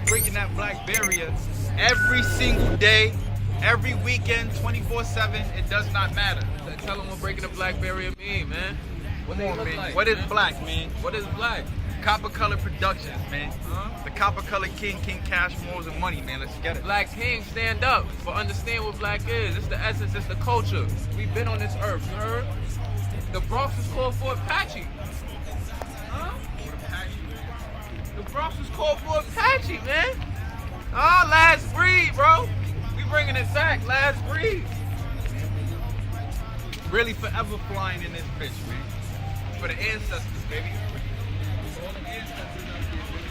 breaking that black barrier every single day, every weekend, 24/7. It does not matter. Tell them what breaking the black barrier mean, man. What Come they on, look man. like? What is black, man? What is black? Copper Color Productions, man. Huh? The Copper Color King, King Cash, Morals and Money, man. Let's get it. Black King, stand up for understand what black is. It's the essence, it's the culture. We've been on this earth, you heard? The Bronx was called for Apache. Huh? The Bronx was called for Apache, man. Oh, last breed, bro. We bringing it back, last breed. Really forever flying in this bitch, man. For the ancestors, baby. For all the ancestors out there, baby.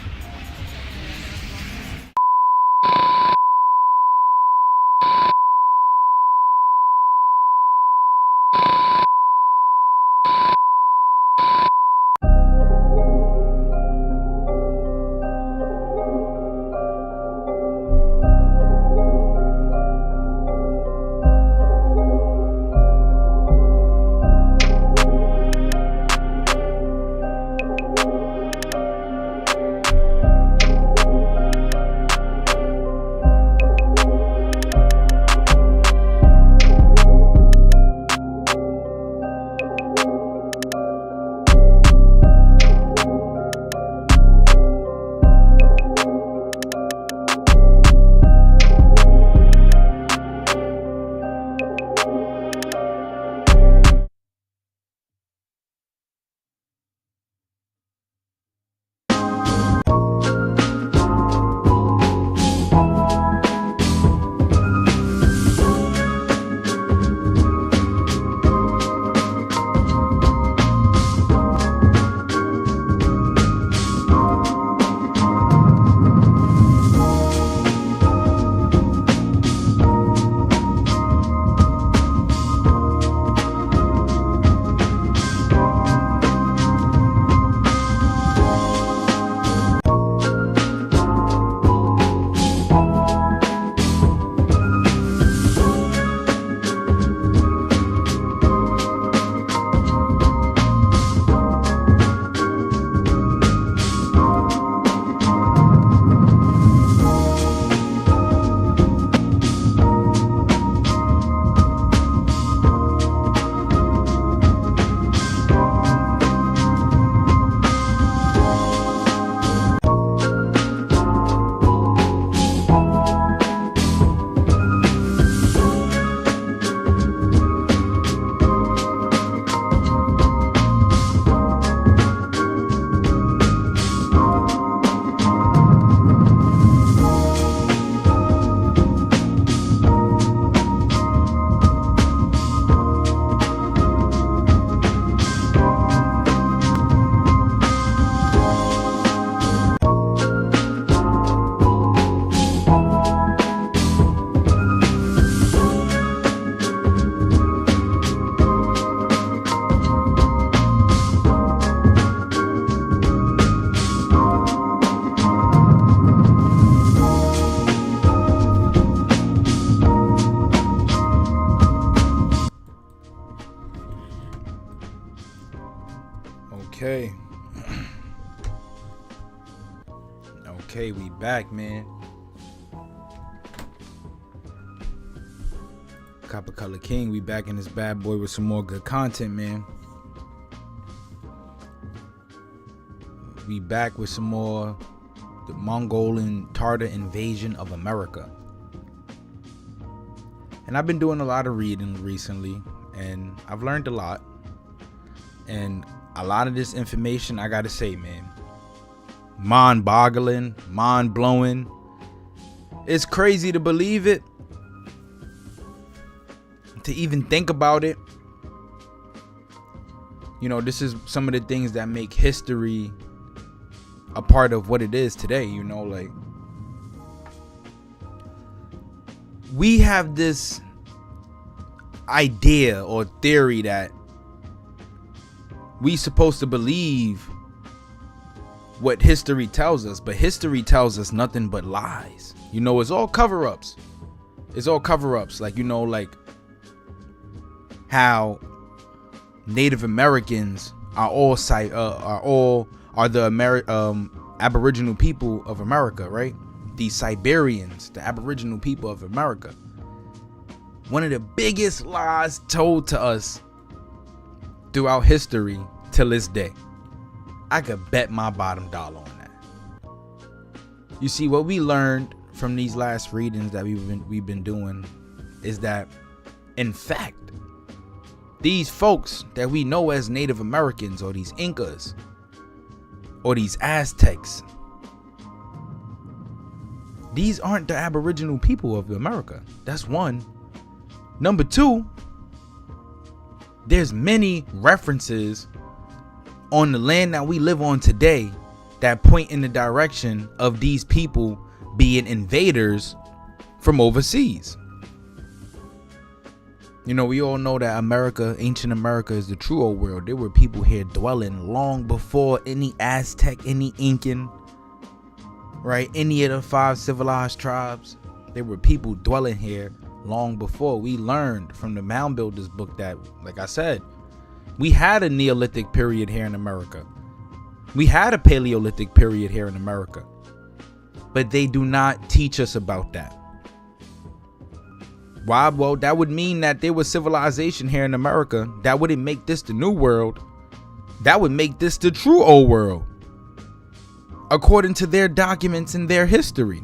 Okay. Okay, we back, man. Copper Color King, we back in this bad boy with some more good content, man. We back with some more the Mongol and Tarter invasion of America. And I've been doing a lot of reading recently, and I've learned a lot. And a lot of this information, I gotta say, man, mind-boggling, mind-blowing. It's crazy to believe it, to even think about it. You know, this is some of the things that make history a part of what it is today. You know, like, we have this idea or theory that we supposed to believe what history tells us, but history tells us nothing but lies. You know, it's all cover-ups. It's all cover-ups. Like, you know, like how Native Americans are all the Aboriginal people of America, right? these Siberians, the Aboriginal people of America. One of the biggest lies told to us throughout history till this day. I could bet my bottom dollar on that. You see, what we learned from these last readings that we've been doing is that, in fact, these folks that we know as Native Americans, or these Incas, or these Aztecs, these aren't the Aboriginal people of America. That's one. Number two, there's many references on the land that we live on today that point in the direction of these people being invaders from overseas. You know, we all know that America, ancient America, is the true old world. There were people here dwelling long before any Aztec, any Incan, right? Any of the 5 civilized tribes. There were people dwelling here long before. We learned from the Mound Builders book that, like I said, we had a Neolithic period here in America. We had a Paleolithic period here in America. But they do not teach us about that. Why? Well, that would mean that there was civilization here in America. That wouldn't make this the new world. That would make this the true old world, according to their documents and their history.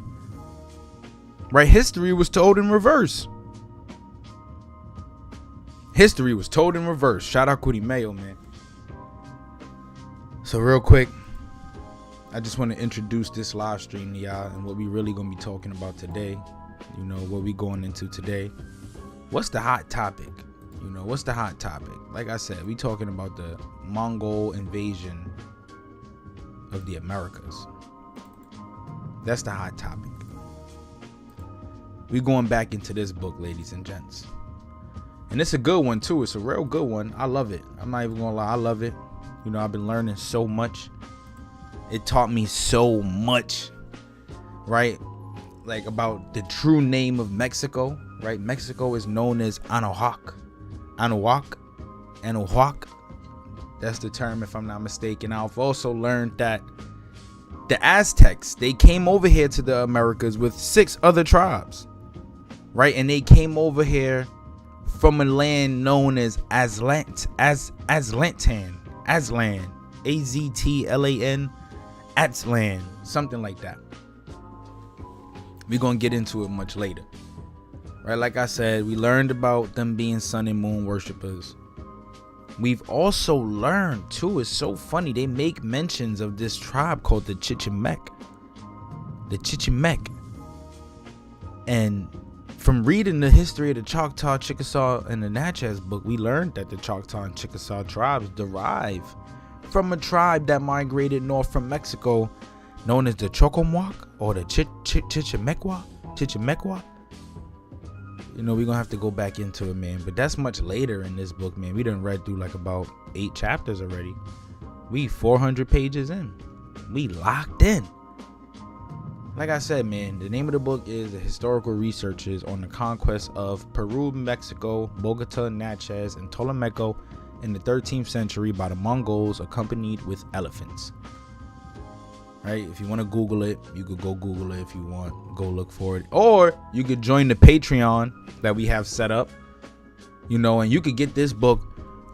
Right? History was told in reverse. History was told in reverse. Shout out Kuti Mayo, man. So real quick, I just want to introduce this live stream to y'all and what we really gonna be talking about today. You know, what we going into today. What's the hot topic? You know, what's the hot topic? Like I said, we talking about the Mongol invasion of the Americas. That's the hot topic. We going back into this book, ladies and gents. And it's a good one too. It's a real good one. I love it. I'm not even gonna lie, I love it. You know, I've been learning so much. It taught me so much, right? Like about the true name of Mexico, right? Mexico is known as Anahuac. Anahuac. That's the term, if I'm not mistaken. I've also learned that the Aztecs, they came over here to the Americas with 6 other tribes, right? And they came over here from a land known as Aztlan, Aztlan, Aztlan, something like that. We're going to get into it much later. Right, like I said, we learned about them being sun and moon worshipers. We've also learned, too, it's so funny, they make mentions of this tribe called the Chichimeck. The Chichimeck. And from reading the history of the Choctaw, Chickasaw, and the Natchez book, we learned that the Choctaw and Chickasaw tribes derive from a tribe that migrated north from Mexico known as the Chocomoc or the Chichimequa. You know, we're gonna have to go back into it, man. But that's much later in this book, man. We done read through like about 8 chapters already. We 400 pages in. We locked in. Like I said, man, the name of the book is The Historical Researches on the Conquest of Peru, Mexico, Bogota, Natchez, and Tolomeco in the 13th century by the Mongols accompanied with elephants. Right? If you want to Google it, you could go Google it if you want. Go look for it. Or you could join the Patreon that we have set up. You know, and you could get this book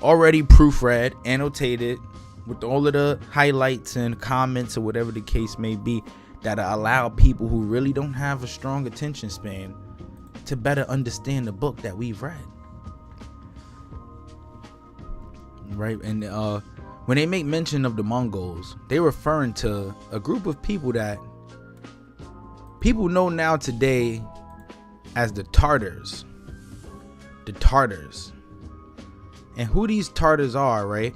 already proofread, annotated, with all of the highlights and comments or whatever the case may be, that allow people who really don't have a strong attention span to better understand the book that we've read. Right? And when they make mention of the Mongols, they're referring to a group of people that people know now today as the Tarters. The Tarters. And who these Tartars are, right?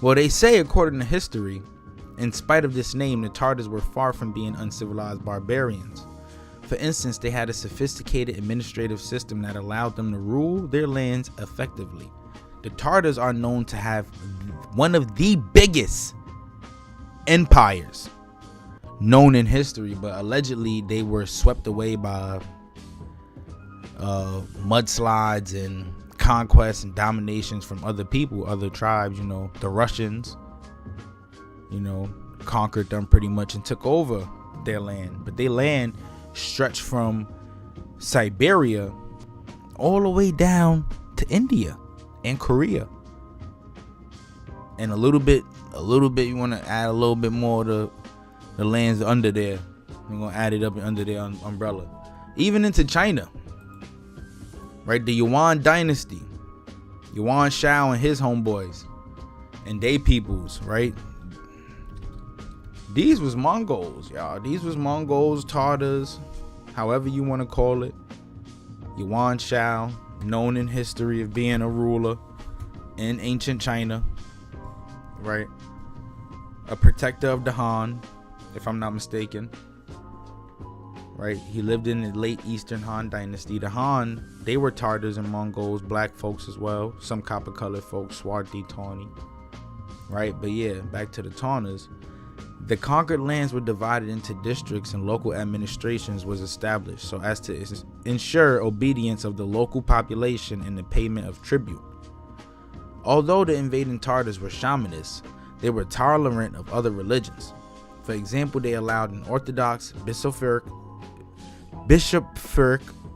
Well, they say, according to history, in spite of this name, the Tartars were far from being uncivilized barbarians. For instance, they had a sophisticated administrative system that allowed them to rule their lands effectively. The Tartars are known to have one of the biggest empires known in history, but allegedly they were swept away by mudslides and conquests and dominations from other people, other tribes. You know, the Russians, you know, conquered them pretty much and took over their land, but their land stretched from Siberia all the way down to India and Korea. And a little bit, you want to add a little bit more to the lands under there. We're going to add it up under their umbrella. Even into China. Right? The Yuan dynasty. Yuan Shao and his homeboys. And they peoples, right? These was Mongols, y'all. These was Mongols, Tartars, however you want to call it. Yuan Shao, known in history of being a ruler in ancient China, right? A protector of the Han, if I'm not mistaken, right? He lived in the late Eastern Han dynasty. The Han, they were Tartars and Mongols, black folks as well, some copper-colored folks, Swarthi, Tawny, right? But yeah, back to the Taunas. The conquered lands were divided into districts and local administrations was established so as to ensure obedience of the local population and the payment of tribute. Although the invading Tartars were shamanists, they were tolerant of other religions. For example, they allowed an Orthodox bishopric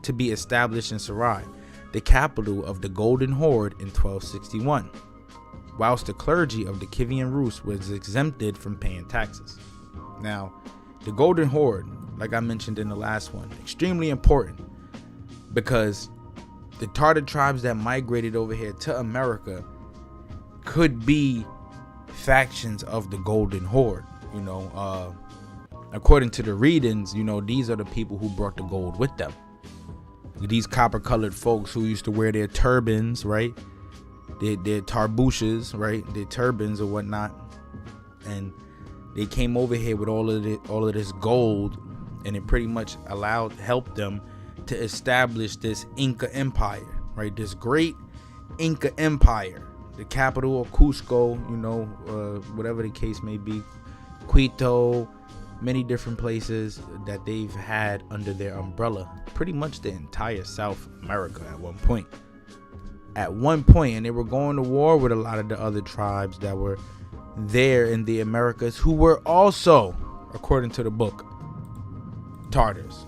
to be established in Sarai, the capital of the Golden Horde, in 1261. Whilst the clergy of the Kievan Rus was exempted from paying taxes. Now, the Golden Horde, like I mentioned in the last one, extremely important because the Tartar tribes that migrated over here to America could be factions of the Golden Horde. You know, according to the readings, you know, these are the people who brought the gold with them. These copper-colored folks who used to wear their turbans, right? Their tarbushes, right? Their turbans or whatnot, and they came over here with all of this gold, and it pretty much helped them to establish this Inca Empire, right? This great Inca Empire, the capital of Cusco, you know, whatever the case may be, Quito, many different places that they've had under their umbrella, pretty much the entire South America at one point. And they were going to war with a lot of the other tribes that were there in the Americas, who were also, according to the book, Tartars,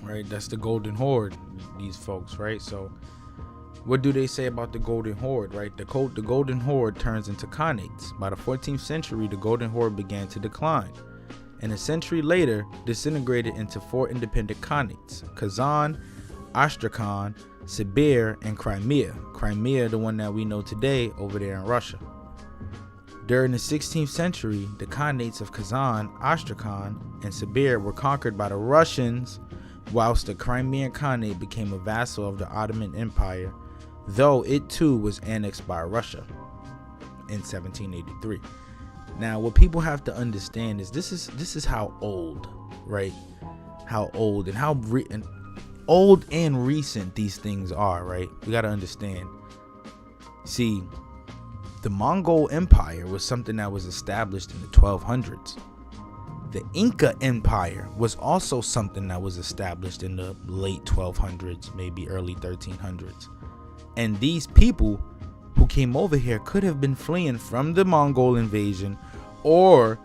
right? That's the Golden Horde, these folks, right? So what do they say about the Golden Horde, right? The Golden Horde turns into Khanates. By the 14th century, the Golden Horde began to decline, and a century later disintegrated into 4 independent Khanates: Kazan, Astrakhan, Sibir, and Crimea. Crimea, the one that we know today, over there in Russia. During the 16th century, the Khanates of Kazan, Astrakhan, and Sibir were conquered by the Russians, whilst the Crimean Khanate became a vassal of the Ottoman Empire, though it too was annexed by Russia in 1783. Now, what people have to understand is this is how old, right? How old and how old and recent these things are, right? We got to understand. See, the Mongol Empire was something that was established in the 1200s. The Inca Empire was also something that was established in the late 1200s, maybe early 1300s. And these people who came over here could have been fleeing from the Mongol invasion, or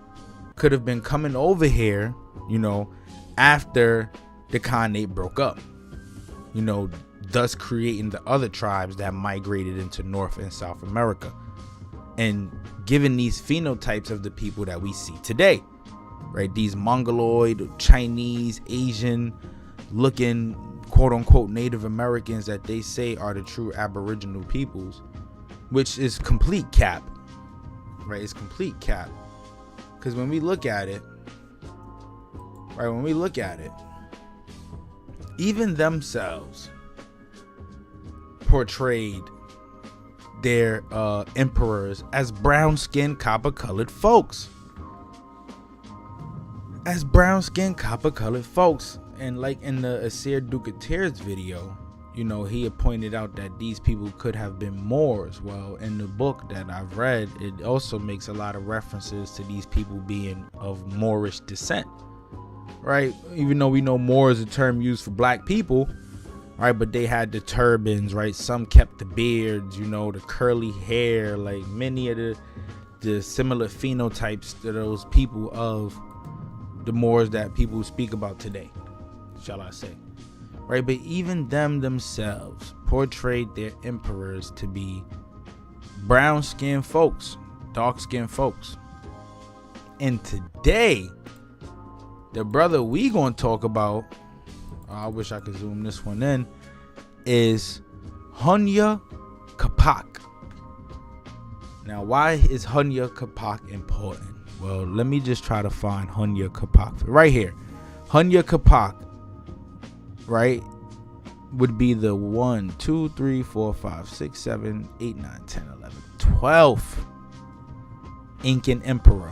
could have been coming over here, you know, after the Khanate broke up, you know, thus creating the other tribes that migrated into North and South America, and giving these phenotypes of the people that we see today, right? These Mongoloid, Chinese, Asian looking, quote unquote, Native Americans that they say are the true Aboriginal peoples, which is complete cap, right? It's complete cap. Because when we look at it, even themselves portrayed their emperors as brown-skinned, copper-colored folks. And like in the Asir Dukatir's video, you know, he had pointed out that these people could have been Moors. Well, in the book that I've read, it also makes a lot of references to these people being of Moorish descent, right? Even though we know Moor is a term used for black people, right? But they had the turbans, right? Some kept the beards, you know, the curly hair, like many of the similar phenotypes to those people of the Moors that people speak about today, shall I say. Right, but even them themselves portrayed their emperors to be brown-skinned folks, dark-skinned folks. And today, the brother we gonna talk about, I wish I could zoom this one in, is Huayna Capac. Now, why is Huayna Capac important? Well, let me just try to find Huayna Capac right here. Huayna Capac, right, would be the 1, 2, 3, 4, 5, 6, 7, 8, 9, 10, 11, 12th Incan emperor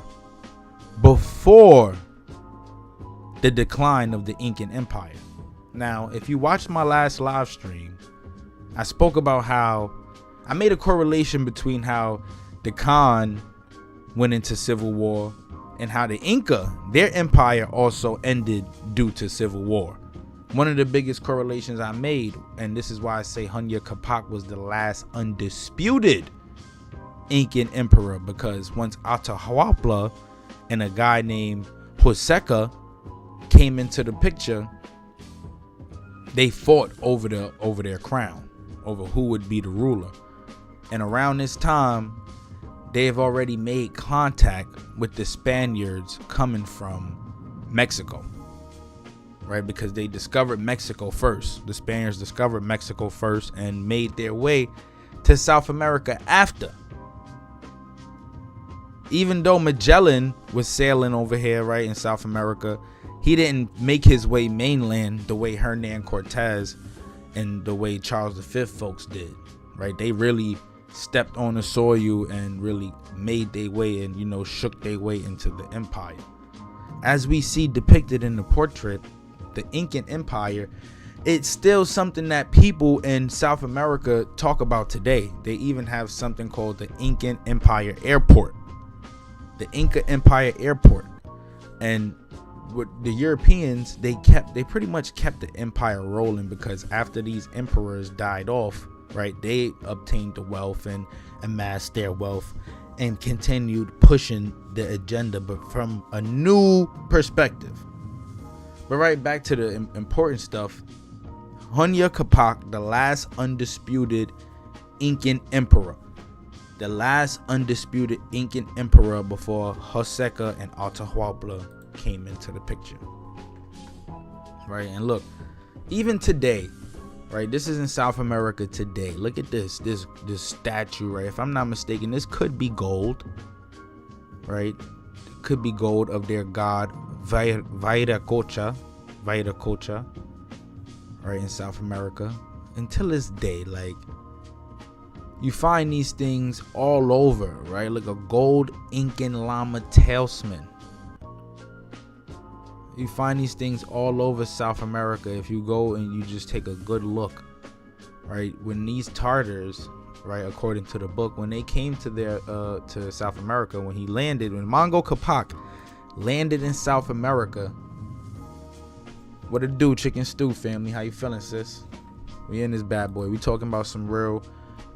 before the decline of the Incan Empire. Now, if you watched my last live stream, I spoke about how I made a correlation between how the Khan went into civil war and how the Inca, their empire, also ended due to civil war. One of the biggest correlations I made, and this is why I say Huayna Capac was the last undisputed Incan emperor, because once Atahualpa and a guy named Huayna came into the picture, they fought over their crown, over who would be the ruler. And around this time, they have already made contact with the Spaniards coming from Mexico, right? Because they discovered Mexico first. The Spaniards discovered Mexico first and made their way to South America after. Even though Magellan was sailing over here, right, in South America, he didn't make his way mainland the way Hernan Cortez and the way Charles V folks did, right? They really stepped on the soil and really made their way and, you know, shook their way into the empire. As we see depicted in the portrait, the Incan Empire, it's still something that people in South America talk about today. They even have something called the Incan Empire Airport. The Inca Empire Airport. And with the Europeans, they pretty much kept the empire rolling, because after these emperors died off, right, they obtained the wealth and amassed their wealth and continued pushing the agenda, but from a new perspective. But right back to the important stuff, Huayna Capac, the last undisputed Incan emperor, the last undisputed Incan emperor before Huayna and Atahualpa came into the picture, right? And look, even today, right, this is in South America today. Look at this statue, right? If I'm not mistaken, this could be gold, right? It could be gold of their god Viracocha, right, in South America. Until this day, like, you find these things all over, right? Like a gold Incan llama talisman. You find these things all over South America if you go and you just take a good look, right? When these Tarters, right, according to the book, when they came to to South America, when Mongol Capac landed in South America, what it do, chicken stew family? How you feeling, sis? We in this bad boy. We talking about some real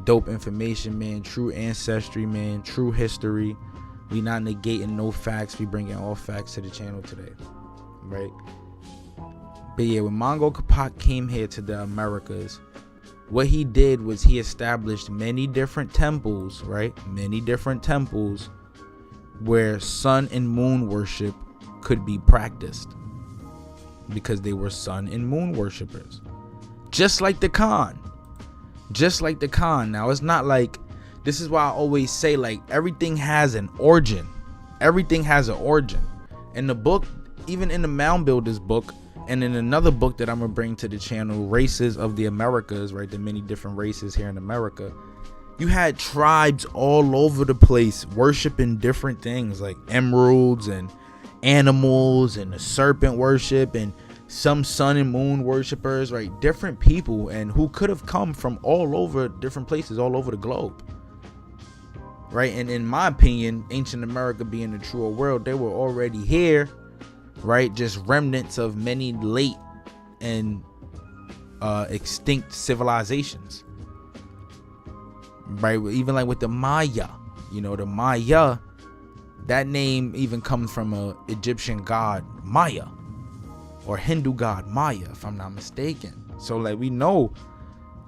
dope information, man. True ancestry, man. True history. We not negating no facts. We bringing all facts to the channel today, right? But yeah, when Mongol Capac came here to the Americas, what he did was he established many different temples, right? Many different temples where sun and moon worship could be practiced, because they were sun and moon worshipers, just like the Khan. Now, it's not like, this is why I always say, like, everything has an origin. In the book, even in the Mound Builders book, and in another book that I'm gonna bring to the channel, Races of the Americas, right, the many different races here in America, you had tribes all over the place worshiping different things, like emeralds and animals and the serpent worship, and some sun and moon worshipers, right? Different people, and who could have come from all over different places all over the globe, right? And in my opinion, ancient America being the truer world, they were already here, right? Just remnants of many late and extinct civilizations, right? Even like with the Maya, you know, the Maya, That name even comes from a Egyptian god Maya, or Hindu god Maya, if I'm not mistaken. So like we know,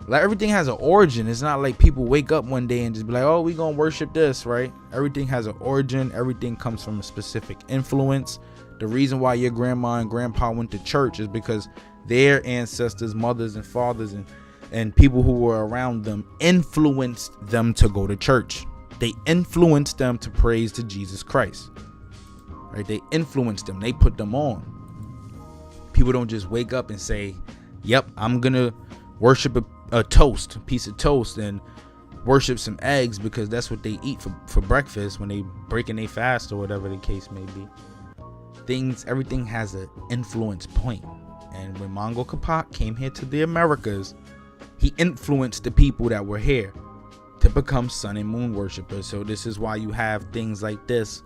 like everything has an origin. It's not like people wake up one day and just be like, oh, we gonna worship this, right? Everything has an origin. Everything comes from a specific influence. The reason why your grandma and grandpa went to church is because their ancestors, mothers and fathers and people who were around them influenced them to go to church. They influenced them to praise to Jesus Christ, right? They influenced them. They put them on. People don't just wake up and say, yep, I'm gonna worship a piece of toast and worship some eggs because that's what they eat for breakfast when they breaking their fast or whatever the case may be. Everything has an influence point. And when Mongol Capac came here to the Americas, he influenced the people that were here to become sun and moon worshipers. So this is why you have things like this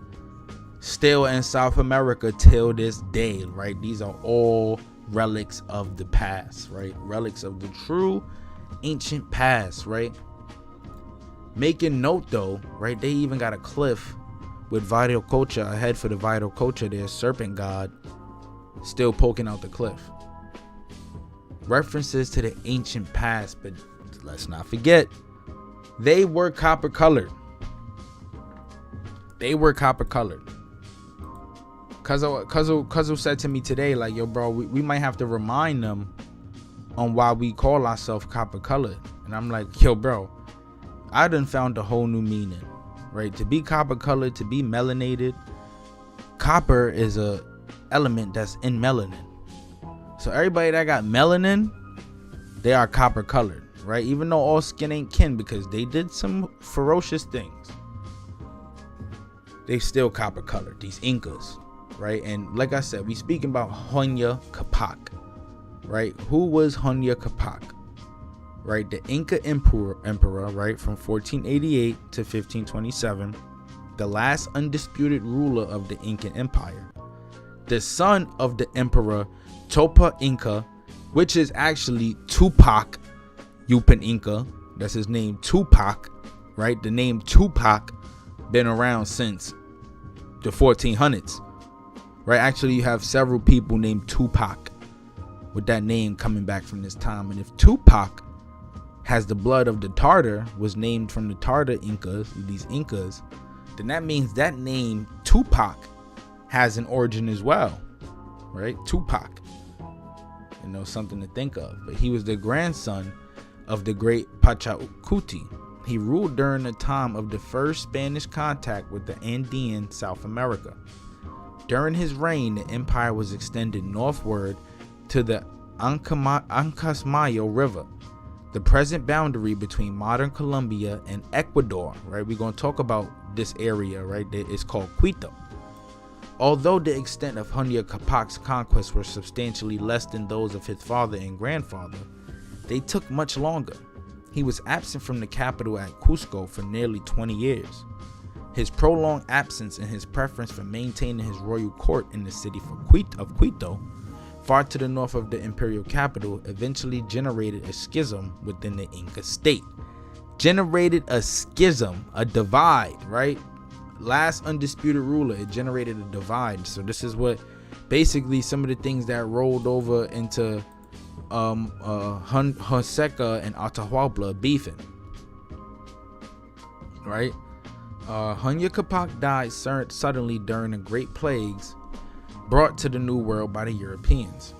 still in South America till this day, right? These are all relics of the past, right? Relics of the true ancient past, right? Making note though, right? They even got a cliff with Viracocha, a head for the Viracocha, their serpent god, still poking out the cliff. References to the ancient past, but let's not forget, they were copper colored. They were copper colored. Cuzzo said to me today, like, yo, bro, we might have to remind them on why we call ourselves copper colored. And I'm like, yo, bro, I done found a whole new meaning, right? To be copper colored, to be melanated, copper is a element that's in melanin. So everybody that got melanin, they are copper colored, right? Even though all skin ain't kin, because they did some ferocious things, they still copper colored, these Incas, right? And like I said, we speaking about Huayna Capac, right? Who was Huayna Capac? Right, the Inca emperor, right, from 1488 to 1527, the last undisputed ruler of the Incan Empire, the son of the emperor Topa Inca, which is actually Tupac Yupan Inca. That's his name, Tupac, right? The name Tupac been around since the 1400s, right? Actually, you have several people named Tupac with that name coming back from this time. And if Tupac has the blood of the Tarter, was named from the Tarter Incas, these Incas, then that means that name Tupac has an origin as well, right? Tupac, you know, something to think of. But he was the grandson of the great Pachacuti. He ruled during the time of the first Spanish contact with the Andean South America. During his reign, the empire was extended northward to the Ancasmayo River, the present boundary between modern Colombia and Ecuador, right? We're going to talk about this area, right? It's called Quito. Although the extent of Huayna Capac's conquests were substantially less than those of his father and grandfather, they took much longer. He was absent from the capital at Cusco for nearly 20 years. His prolonged absence and his preference for maintaining his royal court in the city of Quito, far to the north of the imperial capital, eventually generated a schism within the Inca state. Generated a schism, a divide, right? Last undisputed ruler, it generated a divide. So this is what basically some of the things that rolled over into Honseca and Atahualpa beefing, right? Huayna Capac died suddenly during the Great Plagues brought to the New World by the Europeans.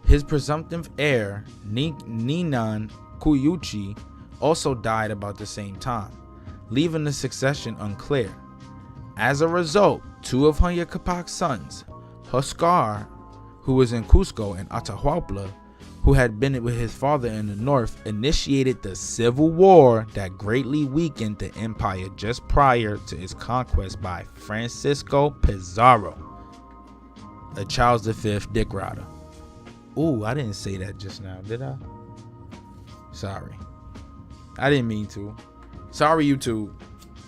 His presumptive heir, Ninan Kuyuchi, also died about the same time, leaving the succession unclear. As a result, two of Huayna Capac's sons, Huascar, who was in Cusco, and Atahualpa, who had been with his father in the north, initiated the civil war that greatly weakened the empire just prior to its conquest by Francisco Pizarro, a Charles V dick rider. Ooh, I didn't say that just now, did I? Sorry, I didn't mean to. Sorry, YouTube.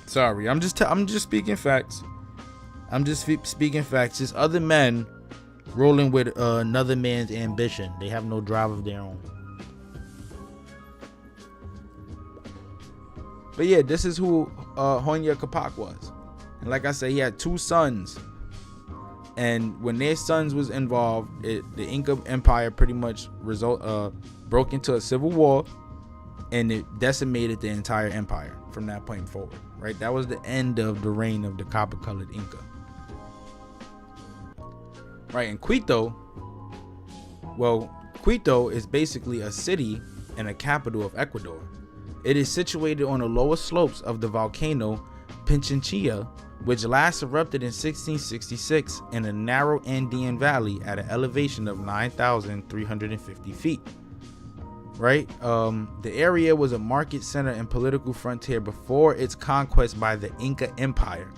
Sorry, I'm just speaking facts. I'm just speaking facts. Just other men rolling with another man's ambition. They have no drive of their own. But yeah, this is who Huayna Capac was. And like I said, he had 2 sons. And when their sons was involved, the Inca Empire pretty much broke into a civil war, and it decimated the entire empire from that point forward. Right, that was the end of the reign of the copper-colored Inca. Right, and Quito is basically a city and a capital of Ecuador. It is situated on the lower slopes of the volcano Pichincha, which last erupted in 1666 in a narrow Andean valley at an elevation of 9,350 feet. Right? The area was a market center and political frontier before its conquest by the Inca Empire.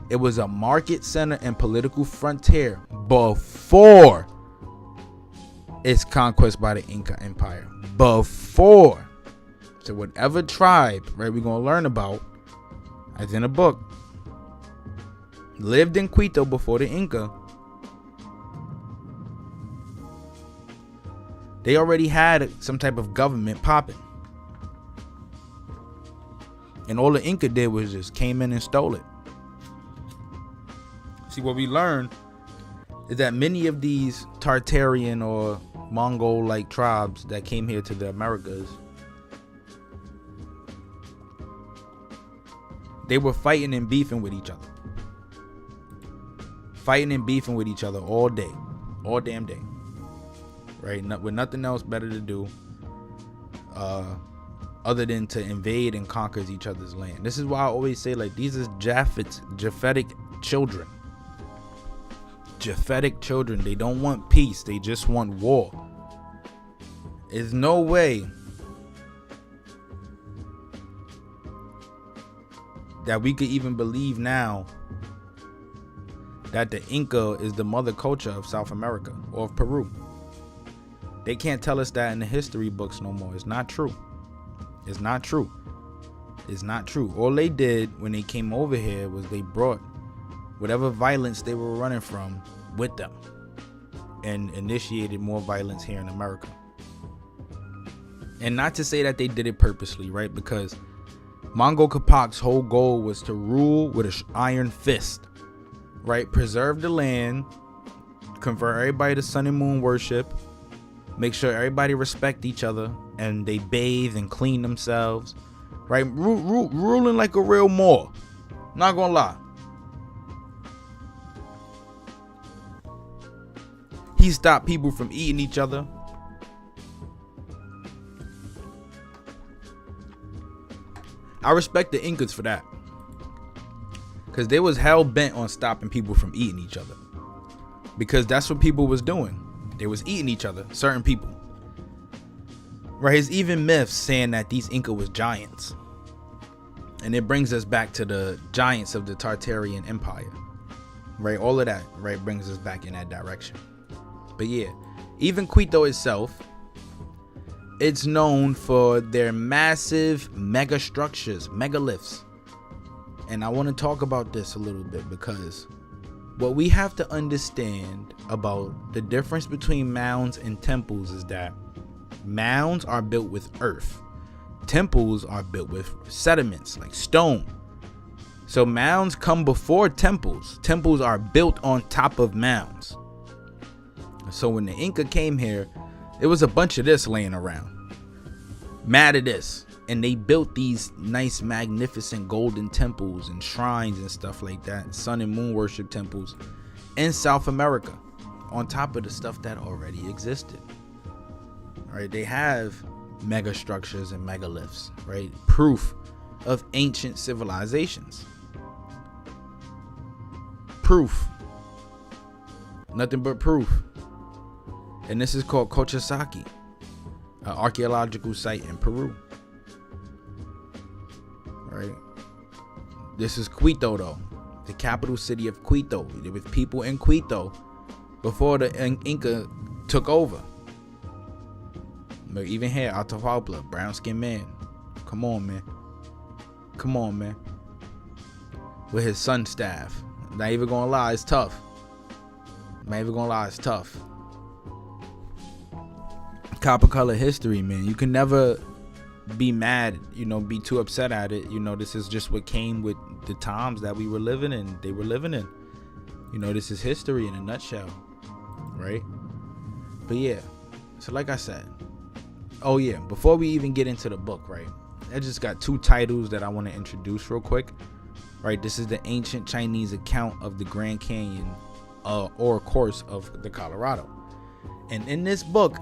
It was a market center and political frontier before its conquest by the Inca Empire. Before. So whatever tribe, right, we're going to learn about, as in a book, lived in Quito before the Inca, they already had some type of government popping. And all the Inca did was just came in and stole it. See, what we learned is that many of these Tartarian or Mongol-like tribes that came here to the Americas, they were fighting and beefing with each other. Fighting and beefing with each other all day. All damn day. Right? With nothing else better to do other than to invade and conquer each other's land. This is why I always say, like, these is Japhetic children. Japhetic children. They don't want peace. They just want war. There's no way that we could even believe now that the Inca is the mother culture of South America or of Peru. They can't tell us that in the history books no more. It's not true. It's not true. It's not true. All they did when they came over here was they brought whatever violence they were running from with them and initiated more violence here in America. And not to say that they did it purposely, right? Because Mongol Capac's whole goal was to rule with an iron fist, right? Preserve the land, convert everybody to sun and moon worship, make sure everybody respect each other and they bathe and clean themselves, right? Ruling like a real Moor. Not gonna lie. He stopped people from eating each other. I respect the Incas for that, because they was hell bent on stopping people from eating each other, because that's what people was doing. They was eating each other, certain people. Right? There's even myths saying that these Inca was giants, and it brings us back to the giants of the Tartarian Empire. Right? All of that, right, brings us back in that direction. But yeah, even Quito itself, it's known for their massive mega structures, megaliths. And I want to talk about this a little bit, because what we have to understand about the difference between mounds and temples is that mounds are built with earth. Temples are built with sediments like stone. So mounds come before temples. Temples are built on top of mounds. So when the Inca came here, it was a bunch of this laying around. Mad at this. And they built these nice, magnificent golden temples and shrines and stuff like that. Sun and moon worship temples in South America, on top of the stuff that already existed. Right? They have mega structures and megaliths, right? Proof of ancient civilizations. Proof. Nothing but proof. And this is called Cochasaki, an archaeological site in Peru. Right? This is Quito, though, the capital city of Quito. There was people in Quito before the Inca took over. But even here, Atahualpa, brown skinned man. Come on, man. Come on, man. With his sun staff. Not even gonna lie, it's tough. Not even gonna lie, it's tough. Copper color history, man. You can never be mad, be too upset at it. This is just what came with the times that we were living in, they were living in. This is history in a nutshell, right? But yeah, so like I said, oh yeah, before we even get into the book, right, I just got 2 titles that I want to introduce real quick, right? This is the ancient Chinese account of the Grand Canyon or course of the Colorado. And in this book,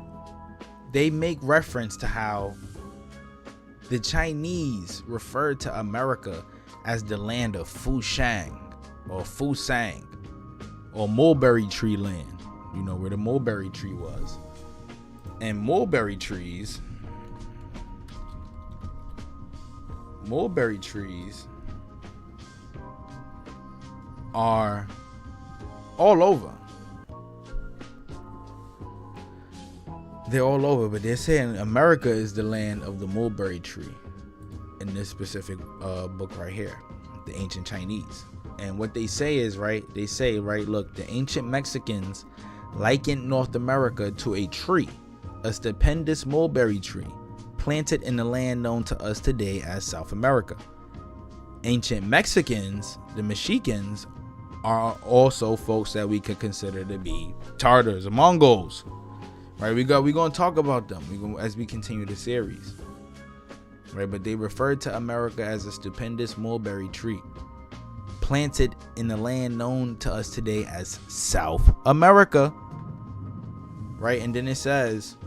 they make reference to how the Chinese referred to America as the land of Fushan or Fusang or mulberry tree land, where the mulberry tree was. And mulberry trees are all over. They're all over, but they're saying America is the land of the mulberry tree in this specific book right here, the ancient Chinese. And what they say is, look, the ancient Mexicans likened North America to a tree, a stupendous mulberry tree planted in the land known to us today as South America. Ancient Mexicans, the Mexicans, are also folks that we could consider to be Tarters or Mongols. Right, we're gonna talk about them as we continue the series. Right, but they referred to America as a stupendous mulberry tree planted in the land known to us today as South America. Right, and then it says,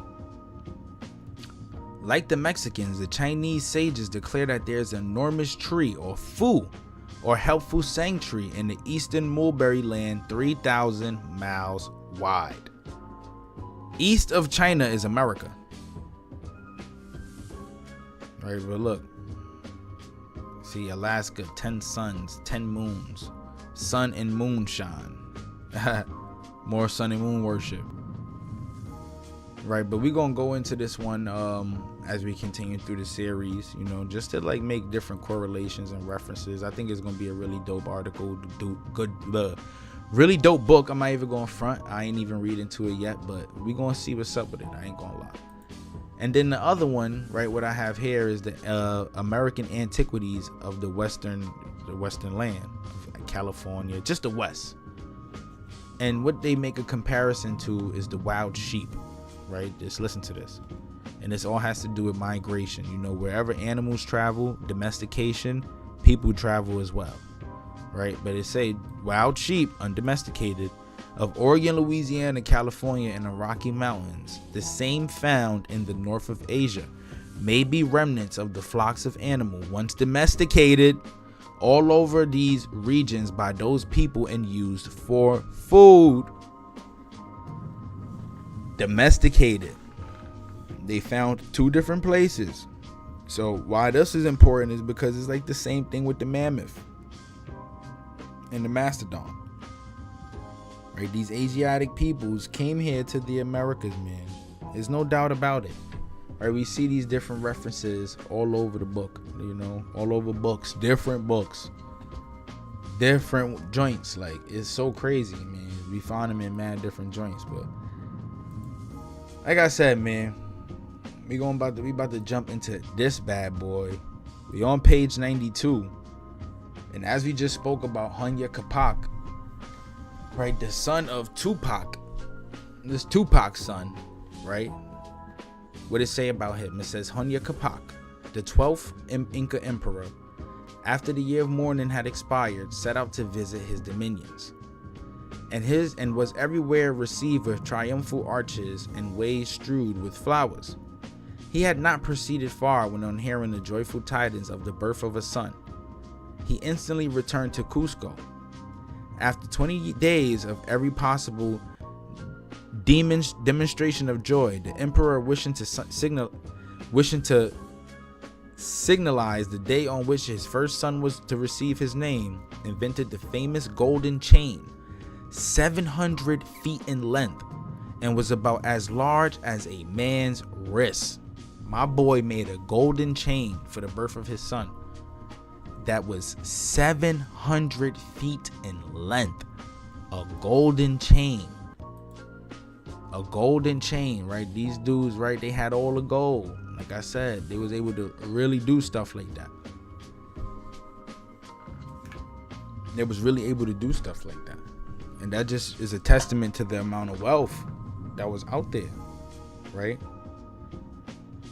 like the Mexicans, the Chinese sages declare that there's an enormous tree or helpful sang tree in the eastern mulberry land 3,000 miles wide. East of China is America. Right, but look. See, Alaska, 10 suns, 10 moons. Sun and moonshine. More sun and moon worship. Right, but we're going to go into this one as we continue through the series, just to like make different correlations and references. I think it's going to be a really dope article, really dope book. I'm not even going front. I ain't even read into it yet, but we gonna see what's up with it. I ain't gonna lie. And then the other one, right, what I have here is the American Antiquities of the Western land, California, just the West. And what they make a comparison to is the wild sheep, right? Just listen to this. And this all has to do with migration. Wherever animals travel, domestication, people travel as well. Right, but it say wild sheep, undomesticated, of Oregon, Louisiana, California, and the Rocky Mountains, the same found in the north of Asia, may be remnants of the flocks of animal once domesticated all over these regions by those people and used for food. Domesticated. They found 2 different places. So why this is important is because it's like the same thing with the mammoth and the mastodon. Right, these Asiatic peoples came here to the Americas, man. There's no doubt about it. Right, we see these different references all over the book, all over books, different joints. Like, it's so crazy, man. We find them in mad different joints, but like I said, man, we about to jump into this bad boy. We on page 92. And as we just spoke about Huayna Capac, right, the son of Tupac, this Tupac's son, right? What does it say about him? It says Huayna Capac, the 12th Inca emperor, after the year of mourning had expired, set out to visit his dominions, and was everywhere received with triumphal arches and ways strewed with flowers. He had not proceeded far when, on hearing the joyful tidings of the birth of a son, he instantly returned to Cusco. After 20 days of every possible demonstration of joy, the emperor, wishing to signalize the day on which his first son was to receive his name, invented the famous golden chain, 700 feet in length, and was about as large as a man's wrist. My boy made a golden chain for the birth of his son that was 700 feet in length. A golden chain, right? These dudes, right, they had all the gold. Like I said, they was able to really do stuff like that. They was really able to do stuff like that. And that just is a testament to the amount of wealth that was out there, right?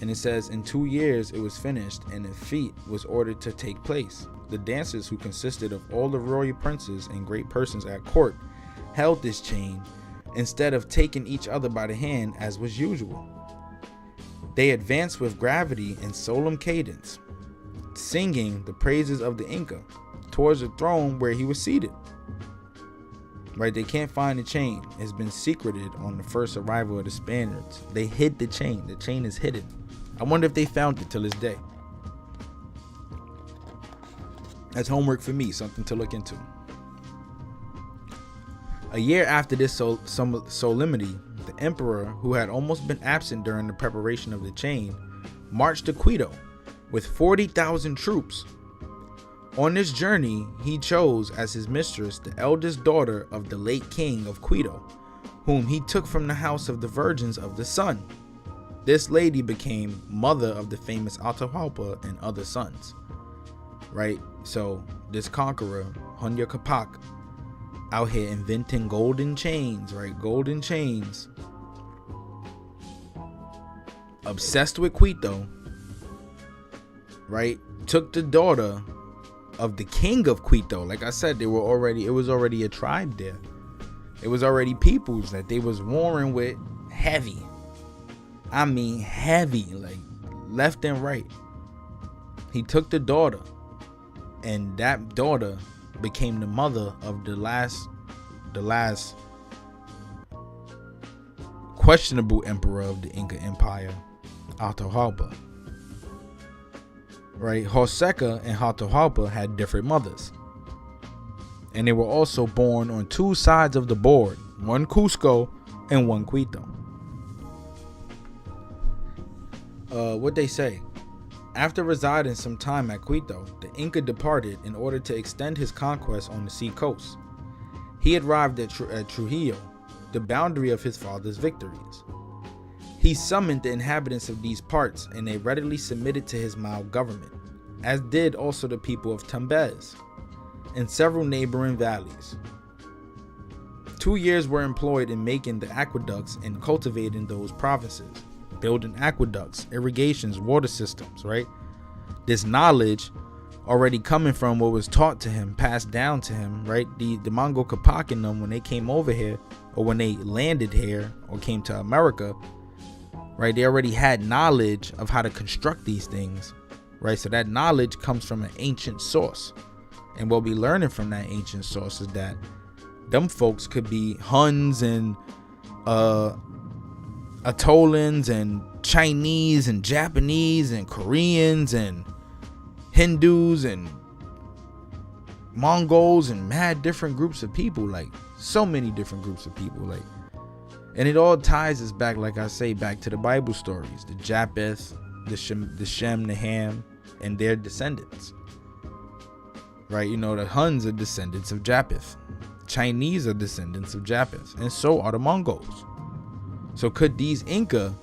And it says in 2 years it was finished, and a fete was ordered to take place. The dancers, who consisted of all the royal princes and great persons at court, held this chain instead of taking each other by the hand as was usual. They advanced with gravity and solemn cadence, singing the praises of the Inca towards the throne where he was seated. Right, they can't find the chain. It's been secreted on the first arrival of the Spaniards. They hid the chain. The chain is hidden. I wonder if they found it till this day. That's homework for me, something to look into. A year after this solemnity, the emperor, who had almost been absent during the preparation of the chain, marched to Quito with 40,000 troops. On this journey, he chose as his mistress the eldest daughter of the late king of Quito, whom he took from the house of the Virgins of the Sun. This lady became mother of the famous Atahualpa and other sons. Right? So this conqueror, Huayna Capac, out here inventing golden chains, right? Golden chains. Obsessed with Quito, right? Took the daughter of the king of Quito. Like I said, it was already a tribe there. It was already peoples that they was warring with heavy. I mean heavy, like left and right. He took the daughter, and that daughter became the mother of the last questionable emperor of the Inca Empire, Atahualpa. Right, Joseca and Atahualpa had different mothers, and they were also born on two sides of the board, one Cusco and one Quito. What they say, after residing some time at Quito, the Inca departed in order to extend his conquest on the sea coast. He arrived at Trujillo, the boundary of his father's victories. He summoned the inhabitants of these parts, and they readily submitted to his mild government, as did also the people of Tumbes and several neighboring valleys. 2 years were employed in making the aqueducts and cultivating those provinces, building aqueducts, irrigations, water systems, right? This knowledge already coming from what was taught to him, passed down to him, right? The Mongol Capac and them, when they came over here, or when they landed here or came to America, right, they already had knowledge of how to construct these things, right? So that knowledge comes from an ancient source. And what we learning from that ancient source is that them folks could be Huns and Atolans and Chinese and Japanese and Koreans and Hindus and Mongols and mad different groups of people, like so many different groups of people, like. And it all ties us back, like I say, back to the Bible stories, the Japheth, the Shem, the Ham, and their descendants. Right? You know, the Huns are descendants of Japheth. Chinese are descendants of Japheth. And so are the Mongols. So could these Inca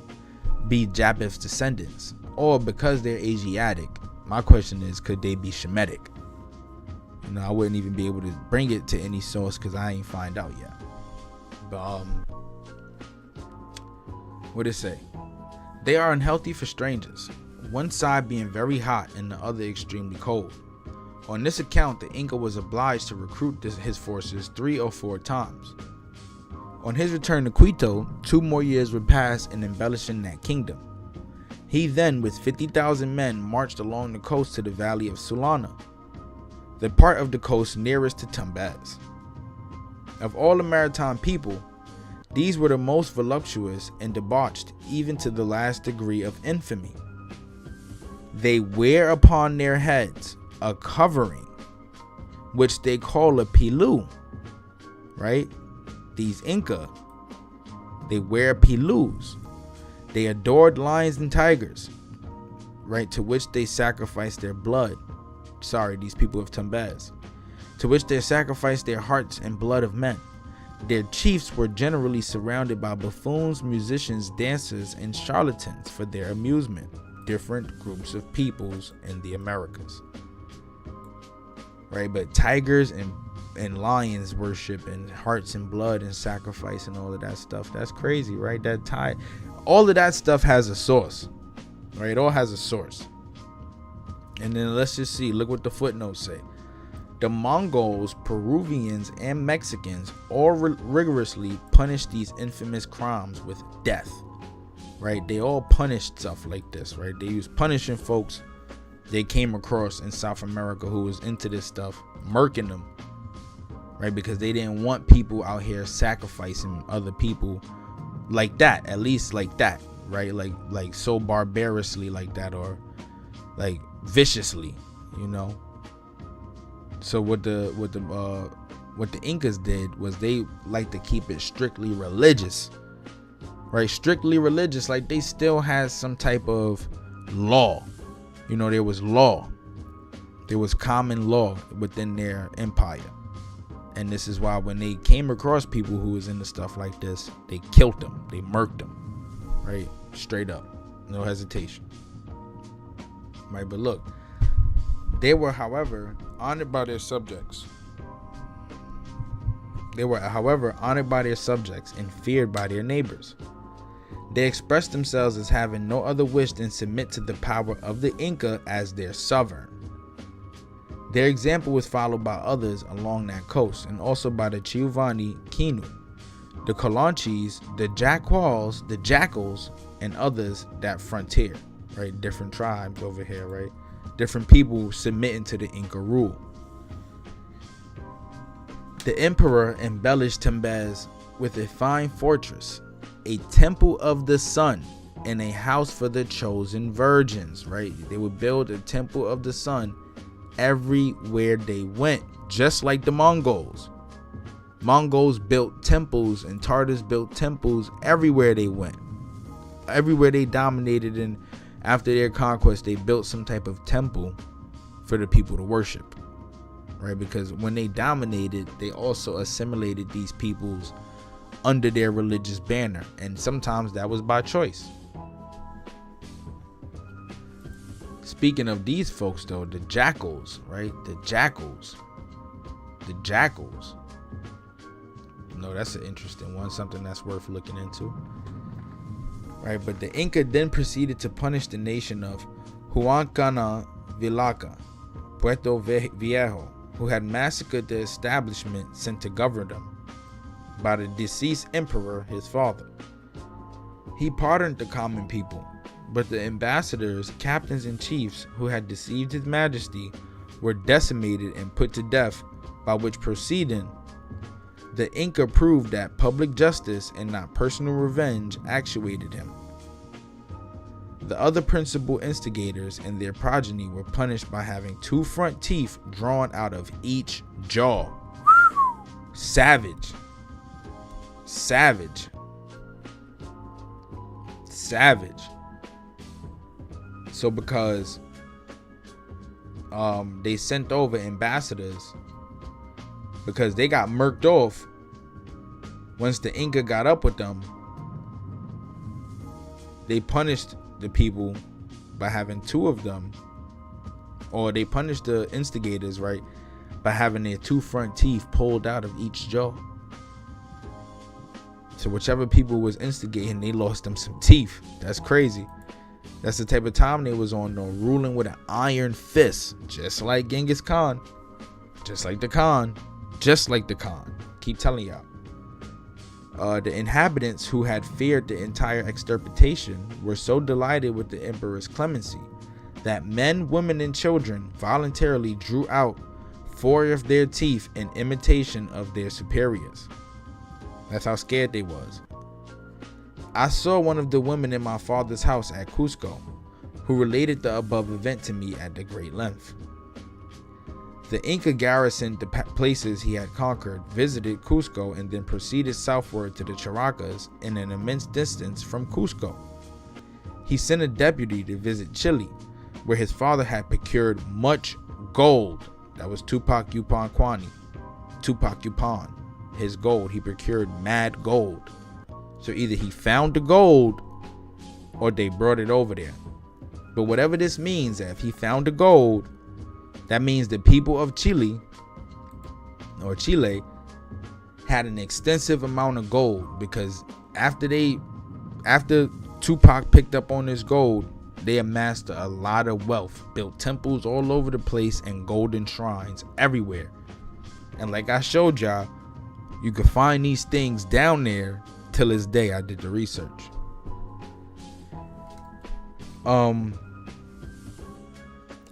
be Japheth's descendants? Or because they're Asiatic, my question is, could they be Shemitic? You know, I wouldn't even be able to bring it to any source because I ain't find out yet. But, what it say? They are unhealthy for strangers, one side being very hot and the other extremely cold. On this account, the Inca was obliged to recruit his forces 3 or 4 times. On his return to Quito, 2 more years would pass in embellishing that kingdom. He then, with 50,000 men, marched along the coast to the valley of Sulana, the part of the coast nearest to Tumbes. Of all the maritime people, these were the most voluptuous and debauched, even to the last degree of infamy. They wear upon their heads a covering, which they call a pilu, right? These Inca, they wear pilus. They adored lions and tigers, right? To which they sacrificed their blood. Sorry, these people of Tumbes. To which they sacrificed their hearts and blood of men. Their chiefs were generally surrounded by buffoons, musicians, dancers, and charlatans for their amusement. different groups of peoples in the Americas. Right? But tigers and lions worship and hearts and blood and sacrifice and all of that stuff. That's crazy, right? All of that stuff has a source. Right? It all has a source. And then let's just see. Look what the footnotes say. The Mongols, Peruvians, and Mexicans all rigorously punished these infamous crimes with death. Right? They all punished stuff like this, right? They used punishing folks they came across in South America who was into this stuff, murking them, right? Because they didn't want people out here sacrificing other people like that, at least like that, right? Like so barbarously like that, or like viciously, you know. So what the Incas did was they like to keep it strictly religious, right? Strictly religious, like they still had some type of law. You know, there was law. There was common law within their empire. And this is why when they came across people who was into stuff like this, they killed them. They murked them. Right? Straight up. No hesitation. Right? But look, they were, however, honored by their subjects. They were, however, honored by their subjects and feared by their neighbors. They expressed themselves as having no other wish than submit to the power of the Inca as their sovereign. Their example was followed by others along that coast, and also by the Chiuvani Kinu, the Colanches, the Jaquals, the Jackals, and others that frontier, right? Different tribes over here, right? Different people submitting to the Inca rule. The emperor embellished Tumbes with a fine fortress, a temple of the sun, and a house for the chosen virgins, right? They would build a temple of the sun everywhere they went, just like the Mongols. Mongols built temples and Tartars built temples everywhere they went. Everywhere they dominated, and after their conquest, they built some type of temple for the people to worship, right? Because when they dominated, they also assimilated these peoples under their religious banner, and sometimes that was by choice. Speaking of these folks though, the Jackals, right? The Jackals. No, that's an interesting one, something that's worth looking into. Right, but the Inca then proceeded to punish the nation of Huayna Vilaca, Puerto Viejo, who had massacred the establishment sent to govern them by the deceased emperor, his father. He pardoned the common people, but the ambassadors, captains, and chiefs who had deceived his majesty were decimated and put to death, by which proceeding the Inca proved that public justice and not personal revenge actuated him. The other principal instigators and their progeny were punished by having 2 front teeth drawn out of each jaw. Savage. So because they sent over ambassadors, because they got murked off once the Inca got up with them, they punished the people by having 2 of them, or they punished the instigators, right, by having their 2 front teeth pulled out of each jaw. So whichever people was instigating, they lost them some teeth. That's crazy. That's the type of time they was on, though, ruling with an iron fist, just like Genghis Khan, just like the Khan. Keep telling y'all. The inhabitants, who had feared the entire extirpation, were so delighted with the emperor's clemency that men, women, and children voluntarily drew out 4 of their teeth in imitation of their superiors. That's how scared they was. I saw one of the women in my father's house at Cusco, who related the above event to me at the great length. The Inca garrisoned the places he had conquered, visited Cusco, and then proceeded southward to the Characas in an immense distance from Cusco. He sent a deputy to visit Chile, where his father had procured much gold. That was Tupac Yupan, his gold. He procured mad gold. So either he found the gold or they brought it over there. But whatever this means, if he found the gold, that means the people of Chile had an extensive amount of gold, because after Tupac picked up on this gold, they amassed a lot of wealth, built temples all over the place and golden shrines everywhere. And like I showed y'all, you can find these things down there till this day. I did the research.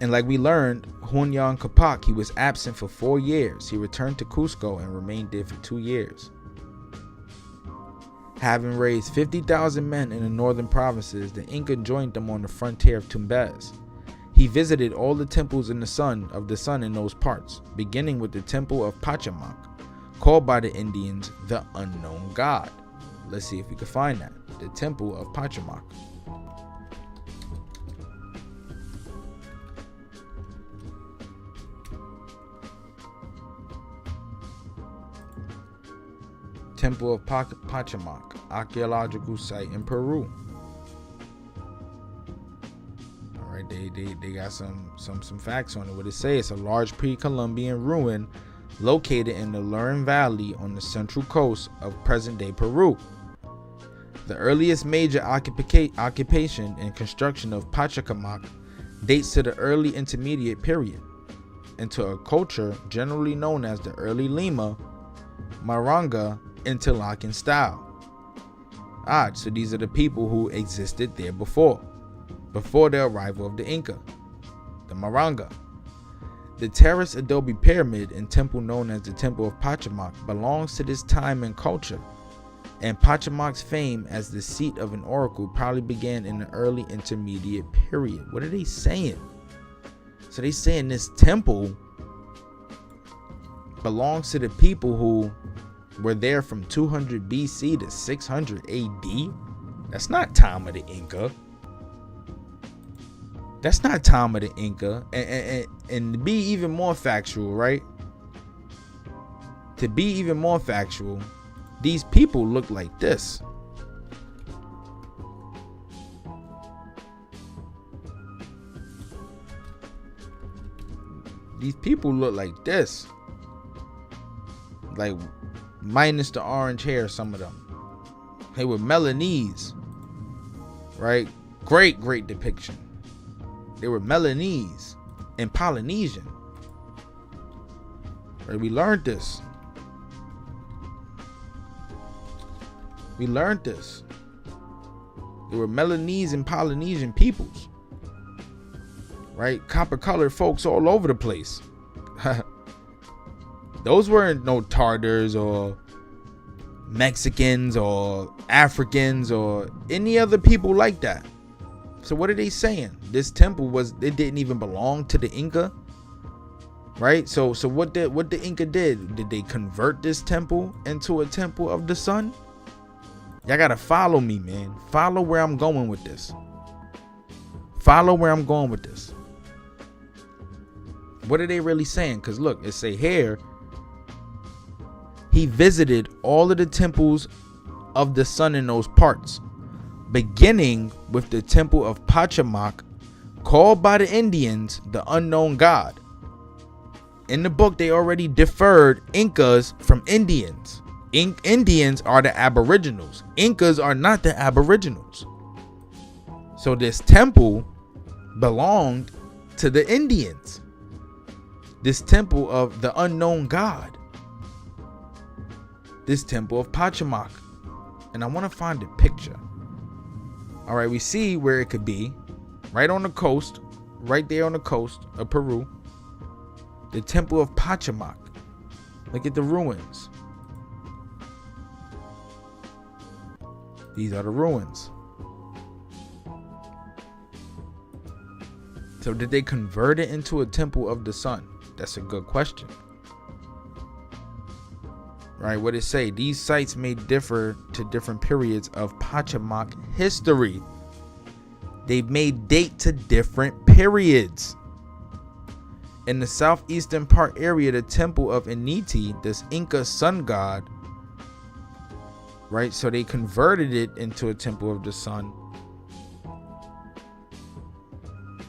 And like we learned, Huayna Capac, he was absent for 4 years. He returned to Cusco and remained there for 2 years. Having raised 50,000 men in the northern provinces, the Inca joined them on the frontier of Tumbes. He visited all the temples in the sun in those parts, beginning with the temple of Pachamac, called by the Indians the unknown god. Let's see if we can find that. The temple of Pachamac. Temple of Pachamac, archaeological site in Peru. All right, they got some facts on it. What it say? It's a large pre-Columbian ruin located in the Lurin Valley on the central coast of present-day Peru. The earliest major occupation and construction of Pachacamac dates to the early intermediate period, into a culture generally known as the early Lima Maranga interlocking style. So these are the people who existed there before the arrival of the Inca, the Maranga. The terrace adobe pyramid and temple known as the Temple of Pachamac belongs to this time and culture, and Pachamac's fame as the seat of an oracle probably began in the early intermediate period. What are they saying? So they saying this temple belongs to the people who were there from 200 BC to 600 AD. That's not time of the Inca. That's not time of the Inca. And to be even more factual, right? To be even more factual, these people look like this. These people look like this. Like, minus the orange hair, some of them. They were Melanese, right? Great depiction. They were Melanese and Polynesian. Right? We learned this. They were Melanese and Polynesian peoples, right? Copper colored folks all over the place. Those weren't no Tartars or Mexicans or Africans or any other people like that. So what are they saying? This temple it didn't even belong to the Inca, right? So what the Inca did they convert this temple into a temple of the sun? Y'all gotta follow me, man. Follow where I'm going with this. What are they really saying? Because look, it say here, he visited all of the temples of the sun in those parts, beginning with the temple of Pachamac, called by the Indians the unknown god. In the book, they already deferred Incas from Indians. Indians are the aboriginals. Incas are not the aboriginals. So this temple belonged to the Indians. This temple of the unknown god. This temple of Pachamac. And I want to find a picture. All right, we see where it could be. Right on the coast. Right there on the coast of Peru. The temple of Pachamac. Look at the ruins. These are the ruins. So did they convert it into a temple of the sun? That's a good question. Right, what it say? These sites may differ to different periods of Pachamac history. They may date to different periods. In the southeastern part area, the temple of Initi, this Inca sun god, right? So they converted it into a temple of the sun.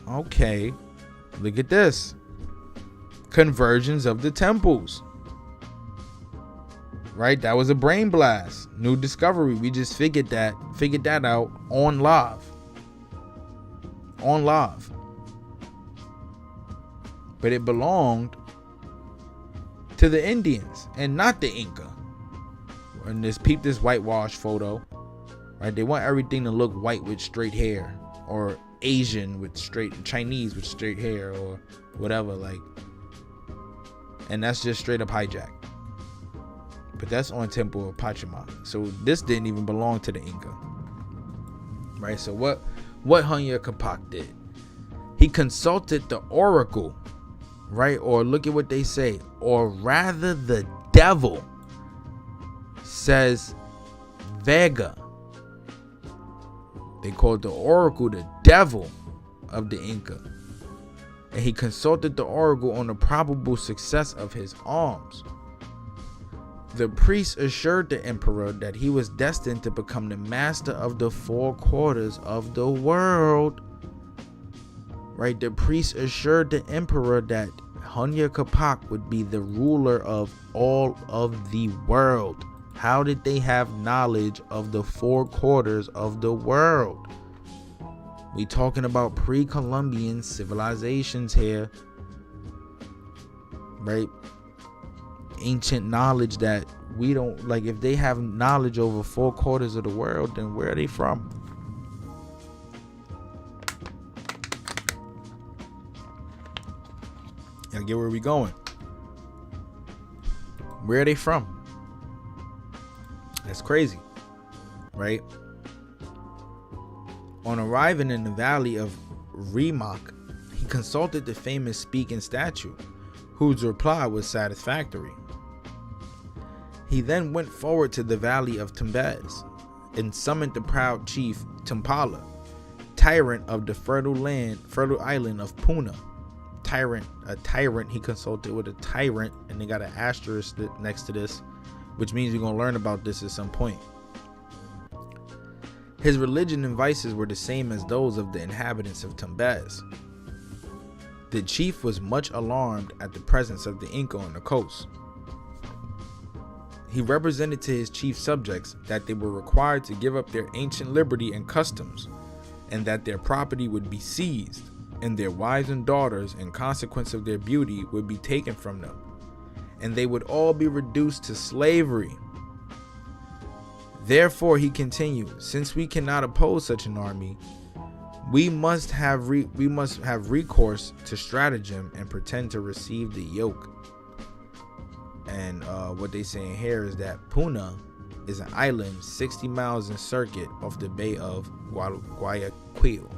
Okay, look at this. Conversions of the temples. Right, that was a brain blast. New discovery. We just figured that out on live. But it belonged to the Indians and not the Inca. And this whitewash photo. Right, they want everything to look white with straight hair, or Asian with straight, Chinese with straight hair, or whatever, like. And that's just straight up hijack. But that's on Temple of Pachamama. So this didn't even belong to the Inca. Right? So what Huayna Capac did? He consulted the oracle, right? Or look at what they say. Or rather, the devil says Vega. They called the oracle the devil of the Inca. And he consulted the oracle on the probable success of his arms. The priest assured the emperor that he was destined to become the master of the 4 quarters of the world. Right? The priest assured the emperor that Huayna Capac would be the ruler of all of the world. How did they have knowledge of the 4 quarters of the world? We talking about pre-Columbian civilizations here. Right? Ancient knowledge that we don't like. If they have knowledge over 4 quarters of the world, then where are they from? Y'all get where we going? Where are they from? That's crazy, right? On arriving in the valley of Rimac, he consulted the famous speaking statue, whose reply was satisfactory. He then went forward to the valley of Tumbes and summoned the proud chief Tumpala, tyrant of the fertile island of Puna. A tyrant, he consulted with a tyrant, and they got an asterisk next to this, which means we're going to learn about this at some point. His religion and vices were the same as those of the inhabitants of Tumbes. The chief was much alarmed at the presence of the Inca on the coast. He represented to his chief subjects that they were required to give up their ancient liberty and customs, and that their property would be seized, and their wives and daughters, in consequence of their beauty, would be taken from them, and they would all be reduced to slavery. Therefore, he continued, since we cannot oppose such an army, we must have recourse to stratagem and pretend to receive the yoke. And what they saying here is that Puna is an island 60 miles in circuit off the bay of Guayaquil.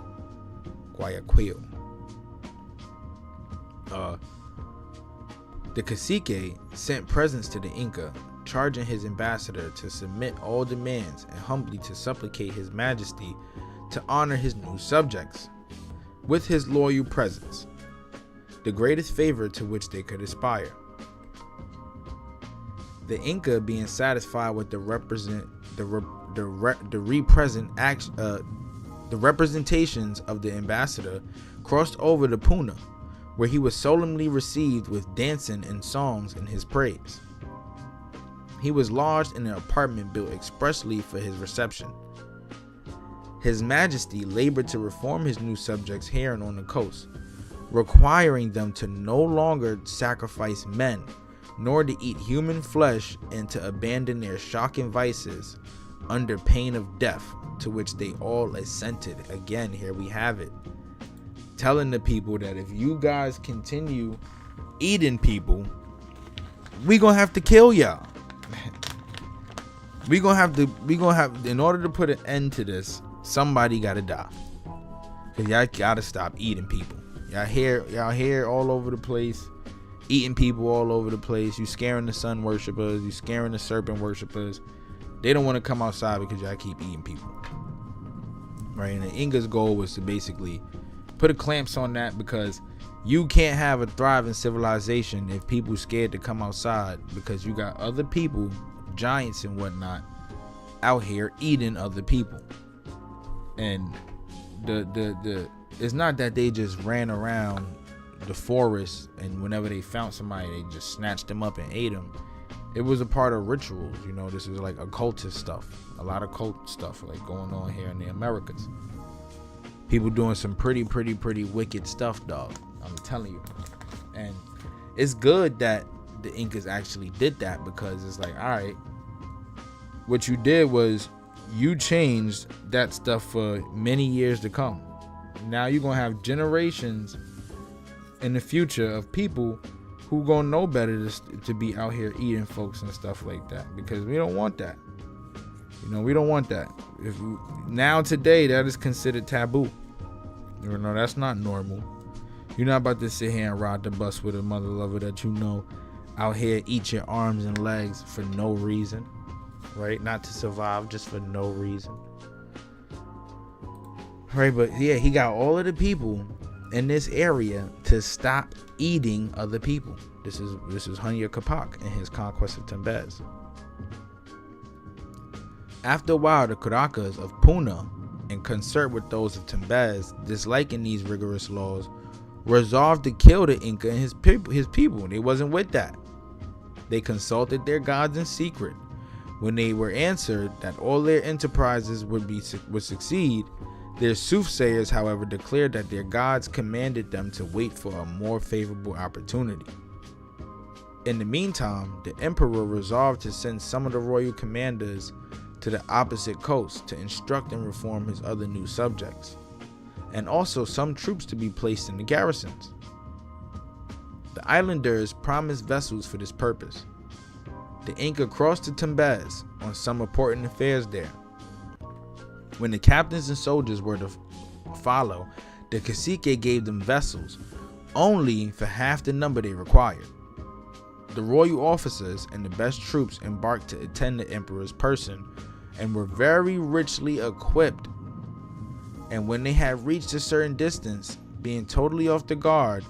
The cacique sent presents to the Inca, charging his ambassador to submit all demands and humbly to supplicate his majesty to honor his new subjects with his loyal presence, the greatest favor to which they could aspire. The Inca, being satisfied with the representations of the ambassador, crossed over to Puna, where he was solemnly received with dancing and songs in his praise. He was lodged in an apartment built expressly for his reception. His Majesty labored to reform his new subjects here and on the coast, requiring them to no longer sacrifice men, nor to eat human flesh, and to abandon their shocking vices under pain of death, to which they all assented. Again, here we have it. Telling the people that if you guys continue eating people, we gonna have to kill y'all. we gonna have, in order to put an end to this, somebody gotta die. Cause y'all gotta stop eating people. Y'all here all over the place, eating people all over the place. You scaring the sun worshipers, you scaring the serpent worshipers. They don't want to come outside because y'all keep eating people. Right? And the Inca's goal was to basically put a clamps on that, because you can't have a thriving civilization if people scared to come outside, because you got other people, giants and whatnot, out here eating other people. And the it's not that they just ran around the forest and whenever they found somebody, they just snatched them up and ate them. It was a part of rituals. You know, this is like occultist stuff. A lot of cult stuff like going on here in the Americas. People doing some pretty wicked stuff, dog. I'm telling you. And it's good that the Incas actually did that, because it's like, all right, what you did was you changed that stuff for many years to come. Now you're going to have generations in the future of people who gonna know better to be out here eating folks and stuff like that, because we don't want that. You know, we don't want that. Now today that is considered taboo. You know, that's not normal. You're not about to sit here and ride the bus with a mother lover that you know out here eat your arms and legs for no reason, right? Not to survive, just for no reason, right? But yeah, he got all of the people in this area to stop eating other people. This is Huayna Capac and his conquest of Tumbes. After a while, the Caracas of Puna, in concert with those of Tumbes, disliking these rigorous laws, resolved to kill the Inca and his people. They wasn't with that. They consulted their gods in secret. When they were answered that all their enterprises would succeed, their soothsayers, however, declared that their gods commanded them to wait for a more favorable opportunity. In the meantime, the emperor resolved to send some of the royal commanders to the opposite coast to instruct and reform his other new subjects, and also some troops to be placed in the garrisons. The islanders promised vessels for this purpose. The Inca crossed to Tumbes on some important affairs there. When the captains and soldiers were to follow, the cacique gave them vessels, only for half the number they required. The royal officers and the best troops embarked to attend the emperor's person and were very richly equipped. And when they had reached a certain distance, being totally off the guard,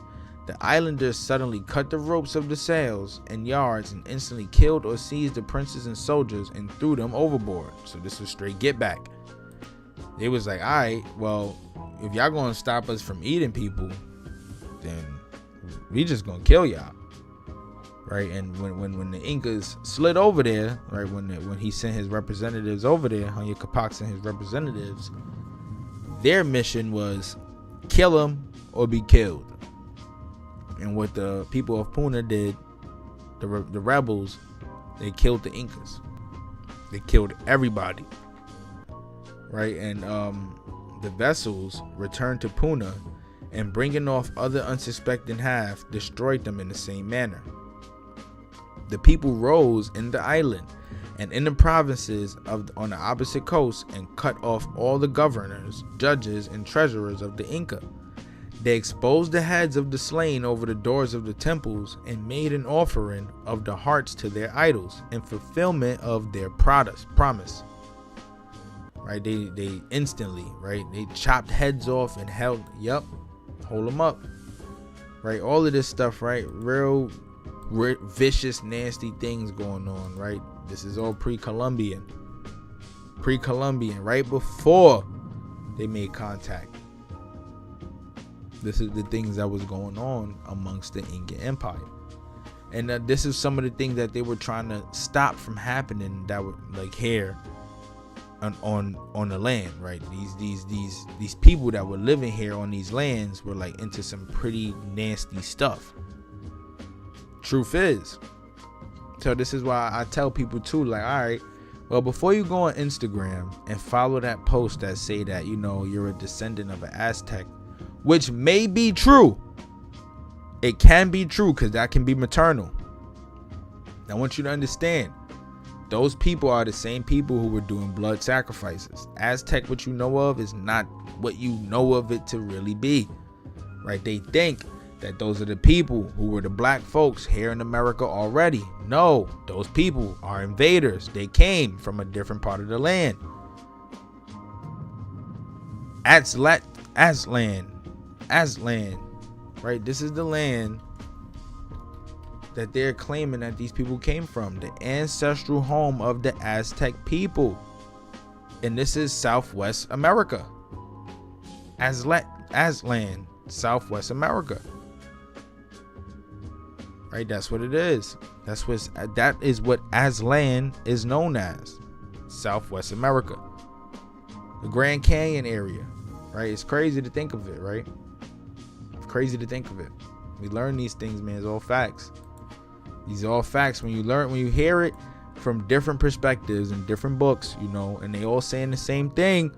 the islanders suddenly cut the ropes of the sails and yards and instantly killed or seized the princes and soldiers and threw them overboard. So this was straight get back. They was like, all right, well, if y'all gonna stop us from eating people, then we just gonna kill y'all, right? And when the Incas slid over there, right, when he sent his representatives over there, Huayna Capac sent his representatives, their mission was kill them or be killed. And what the people of Puna did, the rebels, they killed the Incas. They killed everybody. Right, and the vessels returned to Puna, and bringing off other unsuspecting half, destroyed them in the same manner. The people rose in the island and in the provinces on the opposite coast and cut off all the governors, judges, and treasurers of the Inca. They exposed the heads of the slain over the doors of the temples and made an offering of the hearts to their idols in fulfillment of their promise. Right, they instantly, right, they chopped heads off and hold them up, right, all of this stuff, right, real vicious, nasty things going on, right. This is all pre-Columbian, right before they made contact. This is the things that was going on amongst the Inca Empire, and this is some of the things that they were trying to stop from happening, that were like here on the land, right? These people that were living here on these lands were like into some pretty nasty stuff. Truth is. So this is why I tell people too, like, all right, well, before you go on Instagram and follow that post that say that, you know, you're a descendant of an Aztec, which may be true. It can be true, because that can be maternal. I want you to understand, those people are the same people who were doing blood sacrifices. Aztec, what you know of, is not what you know of it to really be, right? They think that those are the people who were the black folks here in America already. No, those people are invaders. They came from a different part of the land. Aztlan, right? This is the land that they're claiming that these people came from, the ancestral home of the Aztec people. And this is Southwest America. Aztlan. Aztlan, Southwest America. Right, that's what it is. That is what Aztlan is known as, Southwest America, the Grand Canyon area. Right, it's crazy to think of it. Right, it's crazy to think of it. We learn these things, man. It's all facts. These are all facts. When you hear it from different perspectives and different books, you know, and they all saying the same thing.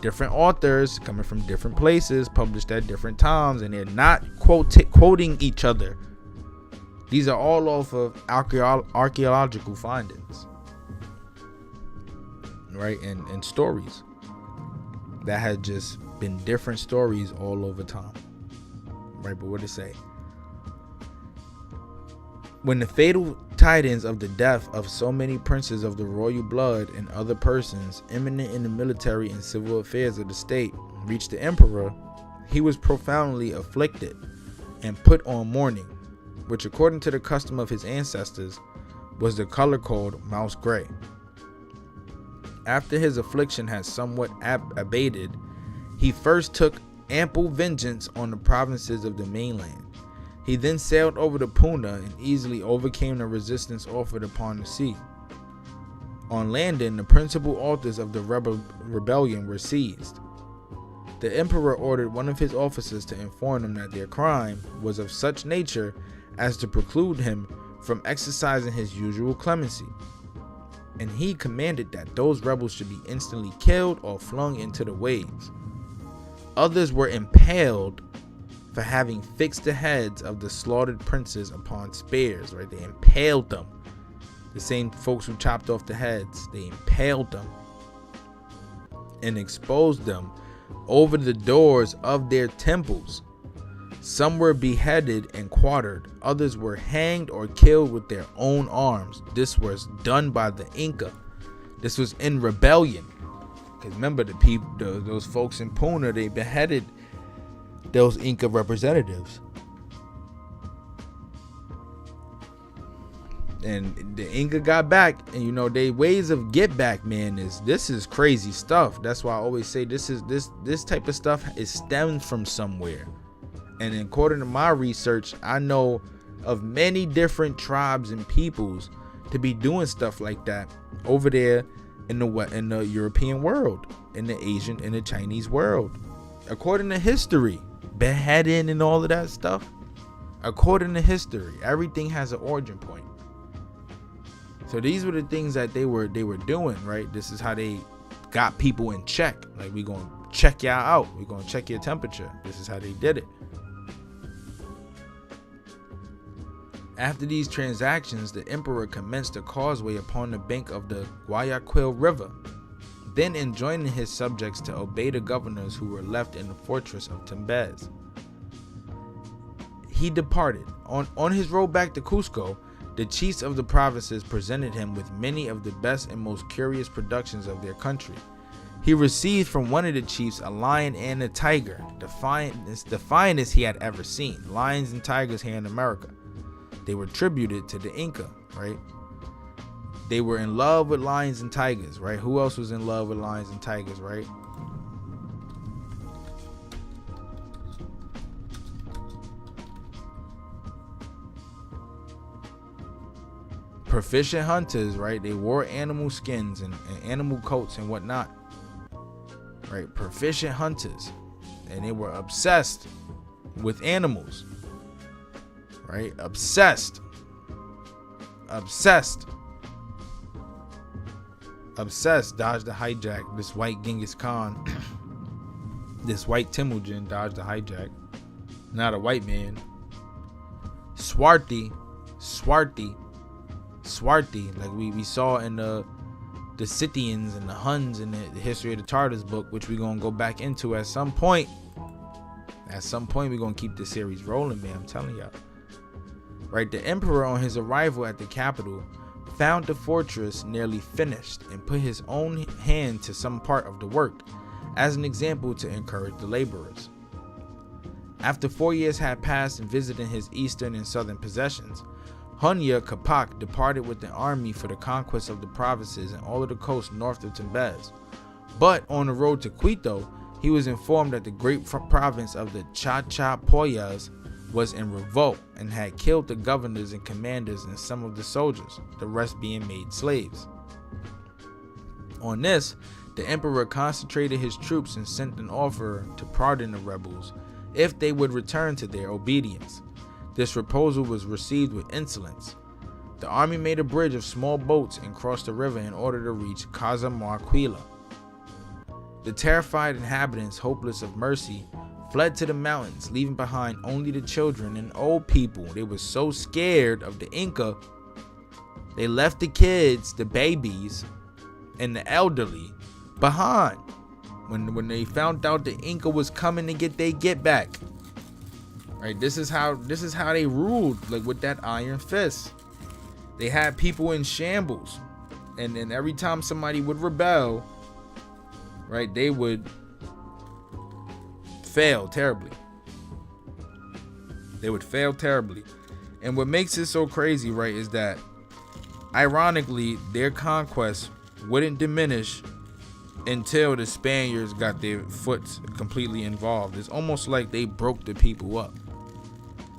Different authors coming from different places, published at different times, and they're not quoting each other. These are all off of archaeological findings, right? And stories that had just been different stories all over time, right? But what did it say? When the fatal tidings of the death of so many princes of the royal blood and other persons eminent in the military and civil affairs of the state reached the emperor, he was profoundly afflicted and put on mourning, which according to the custom of his ancestors was the color called mouse gray. After his affliction had somewhat abated, he first took ample vengeance on the provinces of the mainland. He then sailed over to Puna and easily overcame the resistance offered upon the sea. On landing, the principal authors of the rebellion were seized. The emperor ordered one of his officers to inform them that their crime was of such nature as to preclude him from exercising his usual clemency, and he commanded that those rebels should be instantly killed or flung into the waves. Others were impaled for having fixed the heads of the slaughtered princes upon spears, right? They impaled them. The same folks who chopped off the heads, they impaled them and exposed them over the doors of their temples. Some were beheaded and quartered. Others were hanged or killed with their own arms. This was done by the Inca. This was in rebellion. Because remember, those folks in Puna, they beheaded those Inca representatives. And the Inca got back, and you know, their ways of get back, man, this is crazy stuff. That's why I always say this type of stuff is stemmed from somewhere. And according to my research, I know of many different tribes and peoples to be doing stuff like that over there in the European world, in the Asian, in the Chinese world. According to history, beheading and all of that stuff, according to history, everything has an origin point. So these were the things that they were doing, right? This is how they got people in check. Like, we gonna check y'all out, we gonna check your temperature. This is how they did it. After these transactions, the emperor commenced a causeway upon the bank of the Guayaquil River, then enjoining his subjects to obey the governors who were left in the fortress of Tumbes. He departed. On his road back to Cusco, the chiefs of the provinces presented him with many of the best and most curious productions of their country. He received from one of the chiefs a lion and a tiger, the finest he had ever seen. Lions and tigers here in America. They were tributed to the Inca, right? They were in love with lions and tigers, right? Who else was in love with lions and tigers, right? Proficient hunters, right? They wore animal skins and animal coats and whatnot, right? Proficient hunters, and they were obsessed with animals, right? Obsessed. Dodged the hijack. This white Genghis Khan, this white Temujin dodged the hijack. Not a white man. Swarthy, like we saw in the Scythians and the Huns in the History of the Tartars book, which we're gonna go back into at some point. At some point, we're gonna keep this series rolling, man. I'm telling y'all. Right, the emperor, on his arrival at the capital, found the fortress nearly finished and put his own hand to some part of the work, as an example to encourage the laborers. After 4 years had passed in visiting his eastern and southern possessions, Huayna Capac departed with the army for the conquest of the provinces and all of the coast north of Tumbes. But on the road to Quito, he was informed that the great province of the Chachapoyas was in revolt and had killed the governors and commanders and some of the soldiers, the rest being made slaves. On this, the emperor concentrated his troops and sent an offer to pardon the rebels if they would return to their obedience. This proposal was received with insolence. The army made a bridge of small boats and crossed the river in order to reach Casamarquilla. The terrified inhabitants, hopeless of mercy, fled to the mountains, leaving behind only the children and old people. They were so scared of the Inca, they left the kids, the babies, and the elderly behind when they found out the Inca was coming to get their get back. Right, this is how they ruled, like with that iron fist. They had people in shambles, and every time somebody would rebel, right, they would fail terribly. They would fail terribly. And what makes it so crazy, right, is that ironically their conquest wouldn't diminish until the Spaniards got their foot completely involved. It's almost like they broke the people up.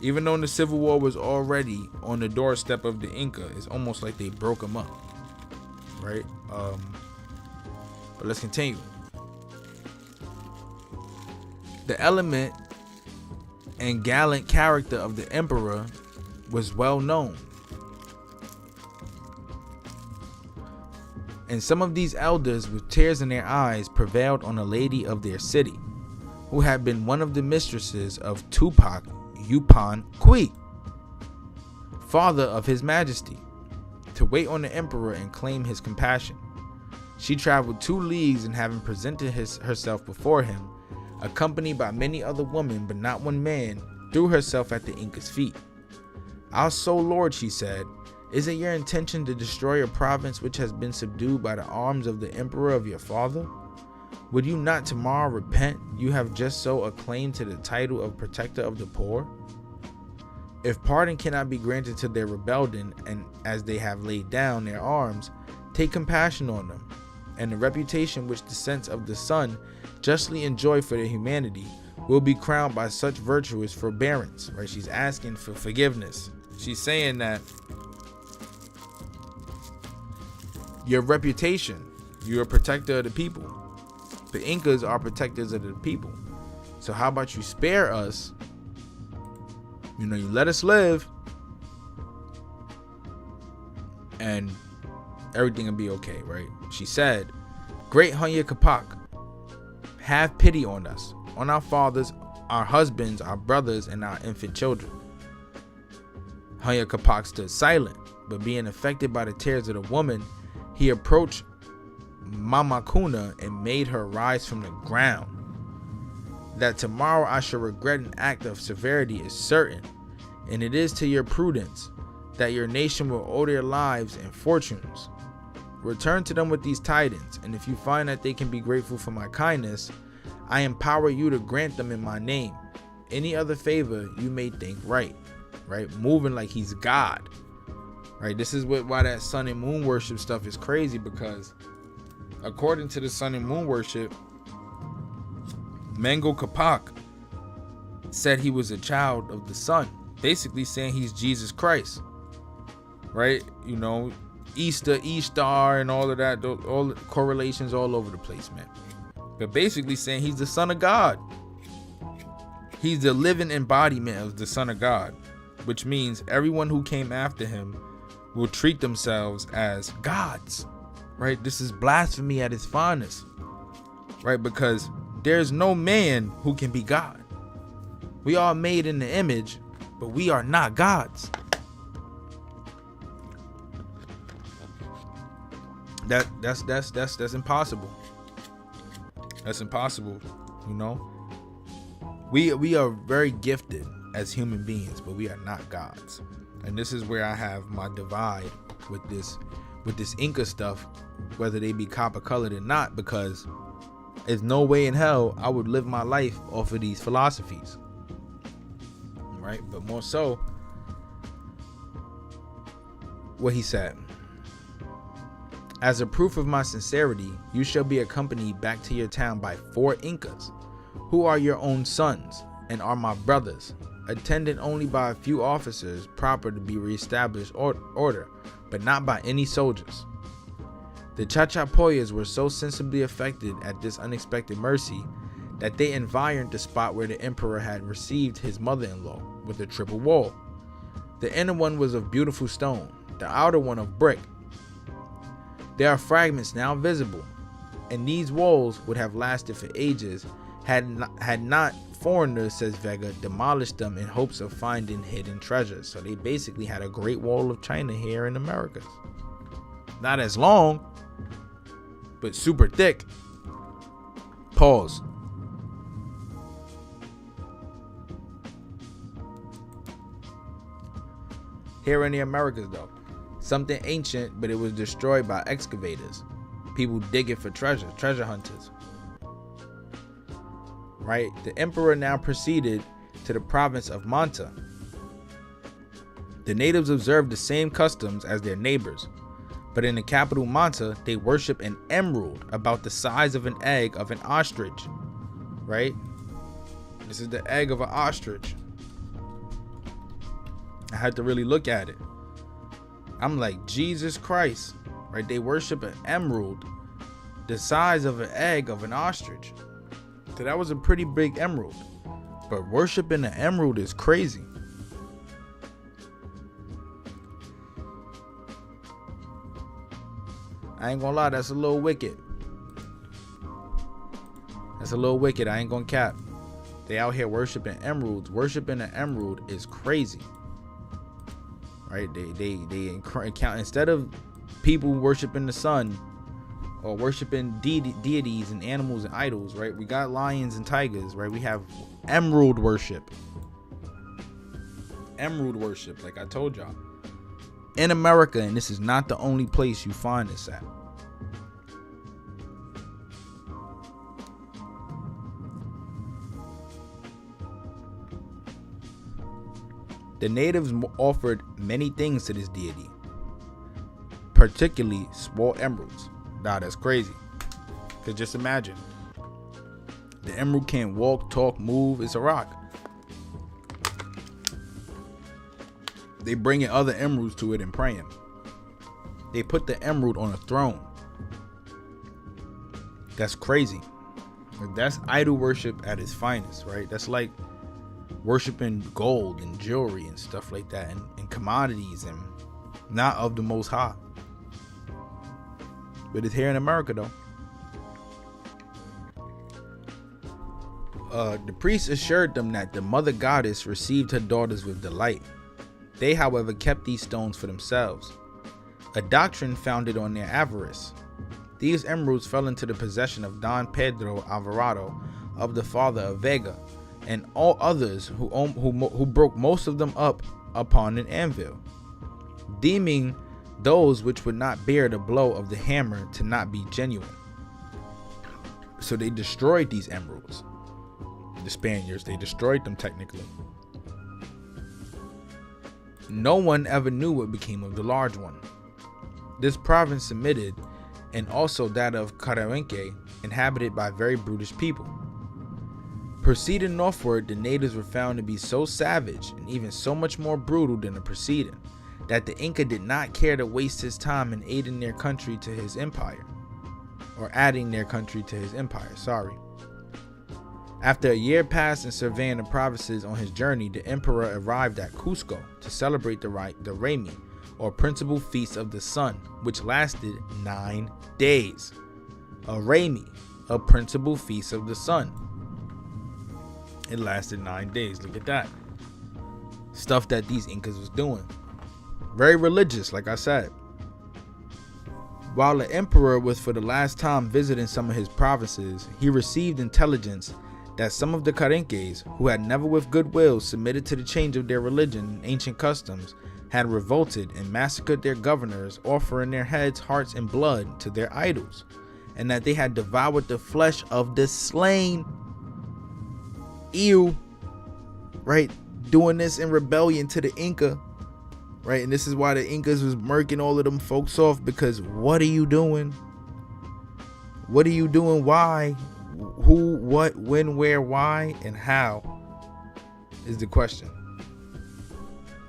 Even though the Civil War was already on the doorstep of the Inca, it's almost like they broke them up, right? But let's continue. The element and gallant character of the emperor was well known. And some of these elders with tears in their eyes prevailed on a lady of their city, who had been one of the mistresses of Tupac Yupan Kui, father of his majesty, to wait on the emperor and claim his compassion. She traveled 2 leagues, and having presented herself before him, accompanied by many other women but not one man, threw herself at the Inca's feet. "Our sole lord," she said, "is it your intention to destroy a province which has been subdued by the arms of the emperor of your father? Would you not tomorrow repent you have just so acclaimed to the title of protector of the poor? If pardon cannot be granted to their rebellion, and as they have laid down their arms, take compassion on them, and the reputation which the sense of the sun justly enjoy for their humanity will be crowned by such virtuous forbearance." Right? She's asking for forgiveness. She's saying that your reputation, you're a protector of the people. The Incas are protectors of the people. So how about you spare us? You let us live, and everything will be okay, right? She said, "Great Huayna Capac, have pity on us, on our fathers, our husbands, our brothers, and our infant children." Huayna Capac stood silent, but being affected by the tears of the woman, he approached Mama Kuna and made her rise from the ground. "That tomorrow I shall regret an act of severity is certain, and it is to your prudence that your nation will owe their lives and fortunes. Return to them with these tidings, and if you find that they can be grateful for my kindness, I empower you to grant them in my name any other favor you may think right." Right? Moving like he's God. Right? This is why that sun and moon worship stuff is crazy, because according to the sun and moon worship, Mongol Capac said he was a child of the sun, basically saying he's Jesus Christ. Right? Easter, Ishtar, and all of that, all the correlations all over the place, man. But basically saying he's the son of God. He's the living embodiment of the son of God, which means everyone who came after him will treat themselves as gods. Right? This is blasphemy at its finest. Right? Because there's no man who can be God. We are made in the image, but we are not gods. That's impossible. That's impossible. We are very gifted as human beings, but we are not gods. And this is where I have my divide with this Inca stuff, whether they be copper colored or not, because there's no way in hell I would live my life off of these philosophies. Right? But more so, what he said: As a proof of my sincerity, you shall be accompanied back to your town by 4 Incas, who are your own sons and are my brothers, attended only by a few officers proper to be reestablished order, but not by any soldiers. The Chachapoyas were so sensibly affected at this unexpected mercy that they environed the spot where the emperor had received his mother-in-law with a triple wall. The inner one was of beautiful stone, the outer one of brick. There are fragments now visible, and these walls would have lasted for ages had not foreigners, says Vega, demolished them in hopes of finding hidden treasures. So they basically had a Great Wall of China here in Americas. Not as long, but super thick. Pause. Here in the Americas though, something ancient, but it was destroyed by excavators. People digging for treasure hunters. Right? The emperor now proceeded to the province of Manta. The natives observed the same customs as their neighbors, but in the capital Manta, they worship an emerald about the size of an egg of an ostrich. Right? This is the egg of an ostrich. I had to really look at it. I'm like, Jesus Christ, right? They worship an emerald the size of an egg of an ostrich. So that was a pretty big emerald. But worshiping an emerald is crazy. I ain't gonna lie, that's a little wicked. That's a little wicked, I ain't gonna cap. They out here worshiping emeralds. Worshiping an emerald is crazy. Right? They count, instead of people worshiping the sun or worshiping deities and animals and idols, right? We got lions and tigers, right? We have emerald worship. Emerald worship, like I told y'all. In America, and this is not the only place you find this at. The natives offered many things to this deity, particularly small emeralds. Nah, that's crazy. Cause just imagine, the emerald can't walk, talk, move. It's a rock. They bringing other emeralds to it and praying. They put the emerald on a throne. That's crazy. That's idol worship at its finest, right? That's like worshiping gold and jewelry and stuff like that, and commodities, and not of the Most High. But it's here in America though. The priest assured them that the mother goddess received her daughters with delight. They, however, kept these stones for themselves, a doctrine founded on their avarice. These emeralds fell into the possession of Don Pedro Alvarado, of the father of Vega, and all others who broke most of them up upon an anvil, deeming those which would not bear the blow of the hammer to not be genuine. So they destroyed these emeralds. The Spaniards, they destroyed them technically. No one ever knew what became of the large one. This province submitted, and also that of Carawenque, inhabited by very brutish people. Proceeding northward, the natives were found to be so savage and even so much more brutal than the preceding, that the Inca did not care to waste his time in aiding their country to his empire, or adding their country to his empire, sorry. After a year passed in surveying the provinces on his journey, the emperor arrived at Cusco to celebrate the Raymi, or principal feast of the sun, which lasted 9 days. A Raymi, a principal feast of the sun. It lasted 9 days. Look at that. Stuff that these Incas was doing. Very religious, like I said. While the emperor was for the last time visiting some of his provinces, he received intelligence that some of the Carenques, who had never with goodwill submitted to the change of their religion and ancient customs, had revolted and massacred their governors, offering their heads, hearts, and blood to their idols, and that they had devoured the flesh of the slain. Ew. Right? Doing this in rebellion to the Inca. right? And this is why the Incas was murking all of them folks off, because what are you doing? What are you doing? Why? Who, what, when, where, why, and how is the question.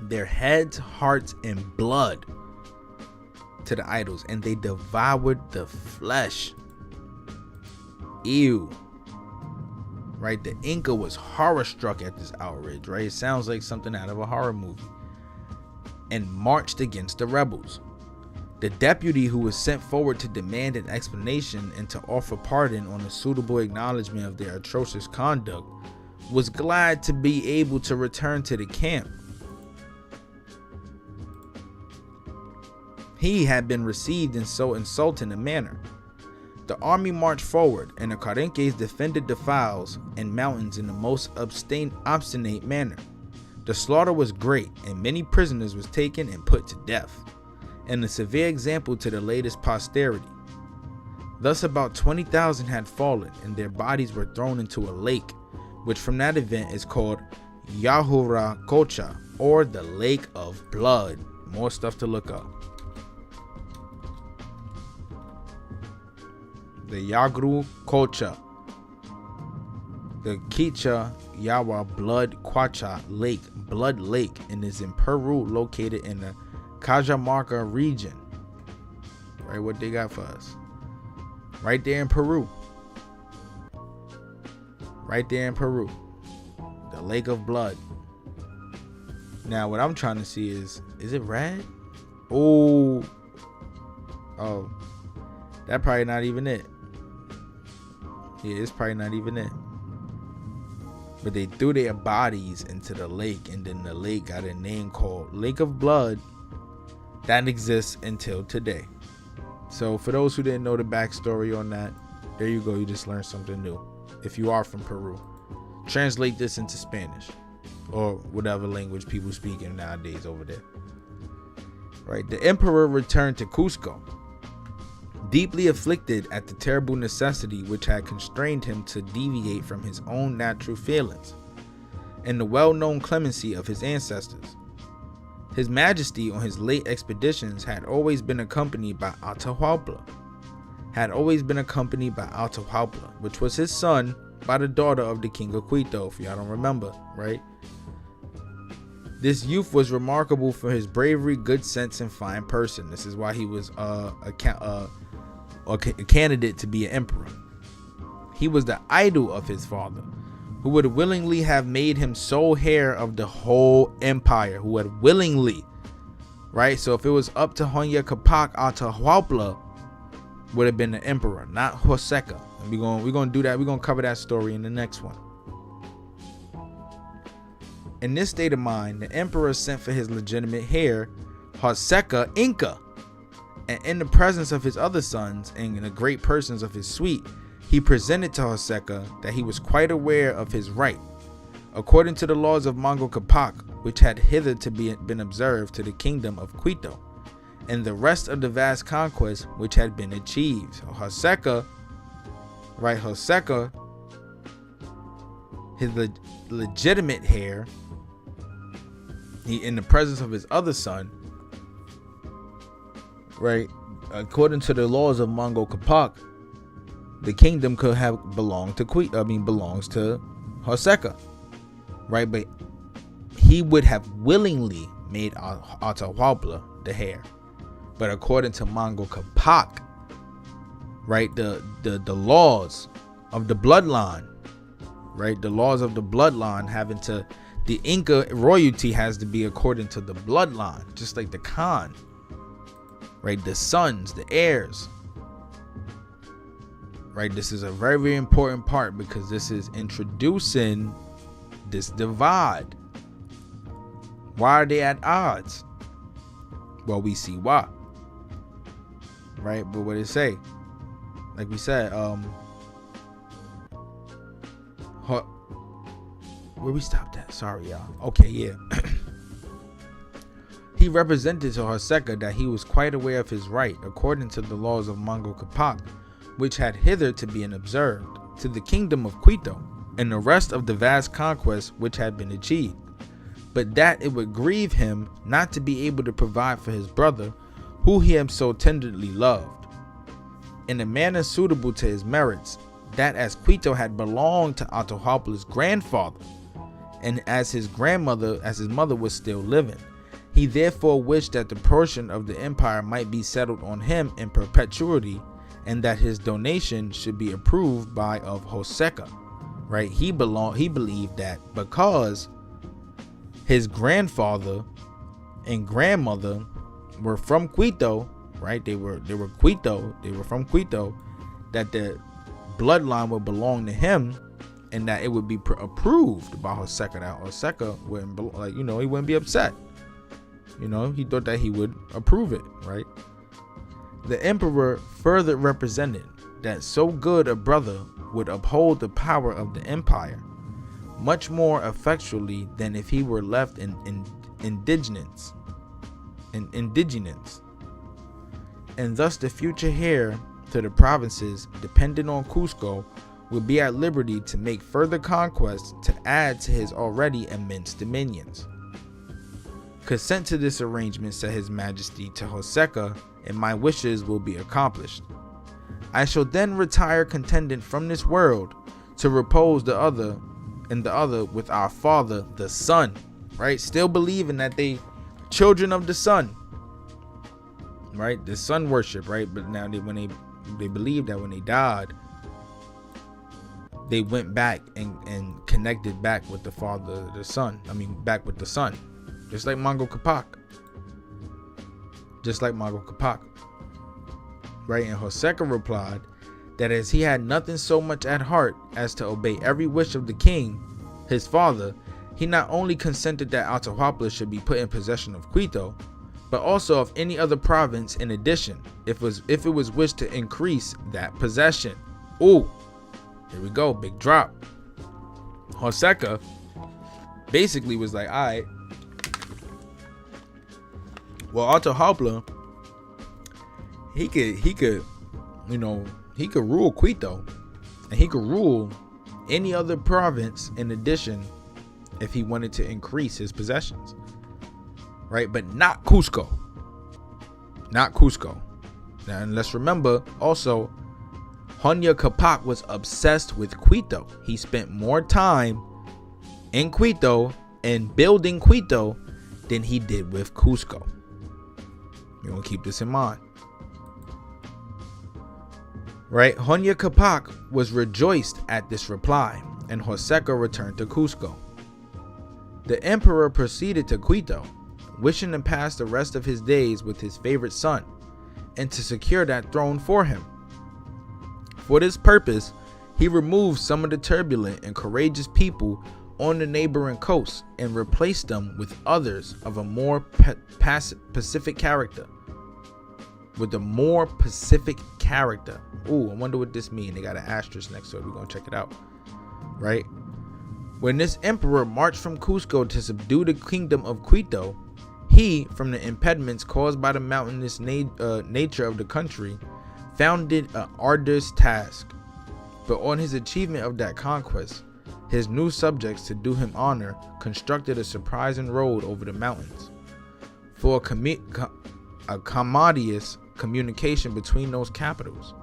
Their heads, hearts, and blood to the idols, and they devoured the flesh. Ew. Right? The Inca was horror struck at this outrage, right? It sounds like something out of a horror movie. And marched against the rebels. The deputy, who was sent forward to demand an explanation and to offer pardon on a suitable acknowledgement of their atrocious conduct, was glad to be able to return to the camp. He had been received in so insulting a manner. The army marched forward, and the Carenques defended the files and mountains in the most obstinate manner. The slaughter was great, and many prisoners was taken and put to death, and a severe example to the latest posterity. Thus about 20,000 had fallen, and their bodies were thrown into a lake, which from that event is called Yahura Kocha, or the Lake of Blood. More stuff to look up. The Yagru Kocha, the Quicha Yawa Blood Quacha Lake, Blood Lake, and is in Peru, located in the Cajamarca region. Right, what they got for us? Right there in Peru. Right there in Peru. The Lake of Blood. Now, what I'm trying to see is it red? Oh, that probably not even it. Yeah, it's probably not even it. But they threw their bodies into the lake, and then the lake got a name called Lake of Blood that exists until today. So for those who didn't know the backstory on that, there you go. You just learned something new. If you are from Peru, translate this into Spanish or whatever language people speaking nowadays over there. Right. The emperor returned to Cusco, deeply afflicted at the terrible necessity which had constrained him to deviate from his own natural feelings and the well-known clemency of his ancestors. His Majesty on his late expeditions had always been accompanied by Atahualpa, which was his son by the daughter of the King of Quito, if y'all don't remember, right? This youth was remarkable for his bravery, good sense, and fine person. This is why he was a candidate to be an emperor. He was the idol of his father, who would willingly have made him sole heir of the whole empire, who would willingly, right? So if it was up to Huayna Capac, Atahualpa would have been the emperor, not Joseca. And we're gonna do that. We're gonna cover that story in the next one. In this state of mind, the emperor sent for his legitimate heir, Joseca Inca, and in the presence of his other sons and in the great persons of his suite, he presented to Joseca that he was quite aware of his right, according to the laws of Mongol Capac, which had hitherto been observed to the kingdom of Quito, and the rest of the vast conquest which had been achieved. So Joseca, his legitimate heir, he in the presence of his other son, right, according to the laws of Mongol Capac, the kingdom could have belonged to belongs to Joseca, right? But he would have willingly made Atahualpa the heir. But according to Mongol Capac, right, the laws of the bloodline, right, the laws of the bloodline having to, the Inca royalty has to be according to the bloodline, just like the Khan, right, the sons, the heirs. Right, this is a very, very important part because this is introducing this divide. Why are they at odds? Well, we see why. Right, but what it say? Like we said, where we stopped at? Sorry, y'all. Okay, yeah. He represented to Joseca that he was quite aware of his right, according to the laws of Mongol Capac, which had hitherto been observed, to the kingdom of Quito, and the rest of the vast conquest which had been achieved. but that it would grieve him not to be able to provide for his brother, who he had so tenderly loved, in a manner suitable to his merits, that as Quito had belonged to Atahualpa's grandfather, and as his mother was still living, he therefore wished that the portion of the empire might be settled on him in perpetuity, and that his donation should be approved by of Joseca. Right? He believed that because his grandfather and grandmother were from Quito, right? They were from Quito, that the bloodline would belong to him, and that it would be approved by Joseca. That Joseca wouldn't, he wouldn't be upset. He thought that he would approve it, right? The emperor further represented that so good a brother would uphold the power of the empire much more effectually than if he were left in indigence. And thus the future heir to the provinces dependent on Cusco would be at liberty to make further conquests to add to his already immense dominions. Consent to this arrangement, said his majesty to Joseca, and my wishes will be accomplished. I shall then retire contented from this world to repose the other with our father the sun. Right? Still believing that they children of the sun. Right? The sun worship, right? But now they believe that when they died, they went back and connected back with the father the sun. Back with the sun. Just like Mongol Capac. Right? And Joseca replied that as he had nothing so much at heart as to obey every wish of the king, his father, he not only consented that Atahualpa should be put in possession of Quito, but also of any other province in addition, if it was wished to increase that possession. Ooh, here we go, big drop. Joseca basically was like, all right, well, Atahualpa, he could rule Quito, and he could rule any other province in addition if he wanted to increase his possessions, right? But not Cusco. Now, and let's remember also, Huayna Capac was obsessed with Quito. He spent more time in Quito and building Quito than he did with Cusco. You want to keep this in mind. Right? Huayna Capac was rejoiced at this reply, and Joseca returned to Cusco. The emperor proceeded to Quito, wishing to pass the rest of his days with his favorite son, and to secure that throne for him. For this purpose, he removed some of the turbulent and courageous people on the neighboring coast and replaced them with others of a more pacific character. Ooh, I wonder what this means. They got an asterisk next to it. We're going to check it out. Right? When this emperor marched from Cusco to subdue the kingdom of Quito, he, from the impediments caused by the mountainous nature of the country, found it an arduous task. But on his achievement of that conquest, his new subjects, to do him honor, constructed a surprising road over the mountains. For a commodious communication between those capitals.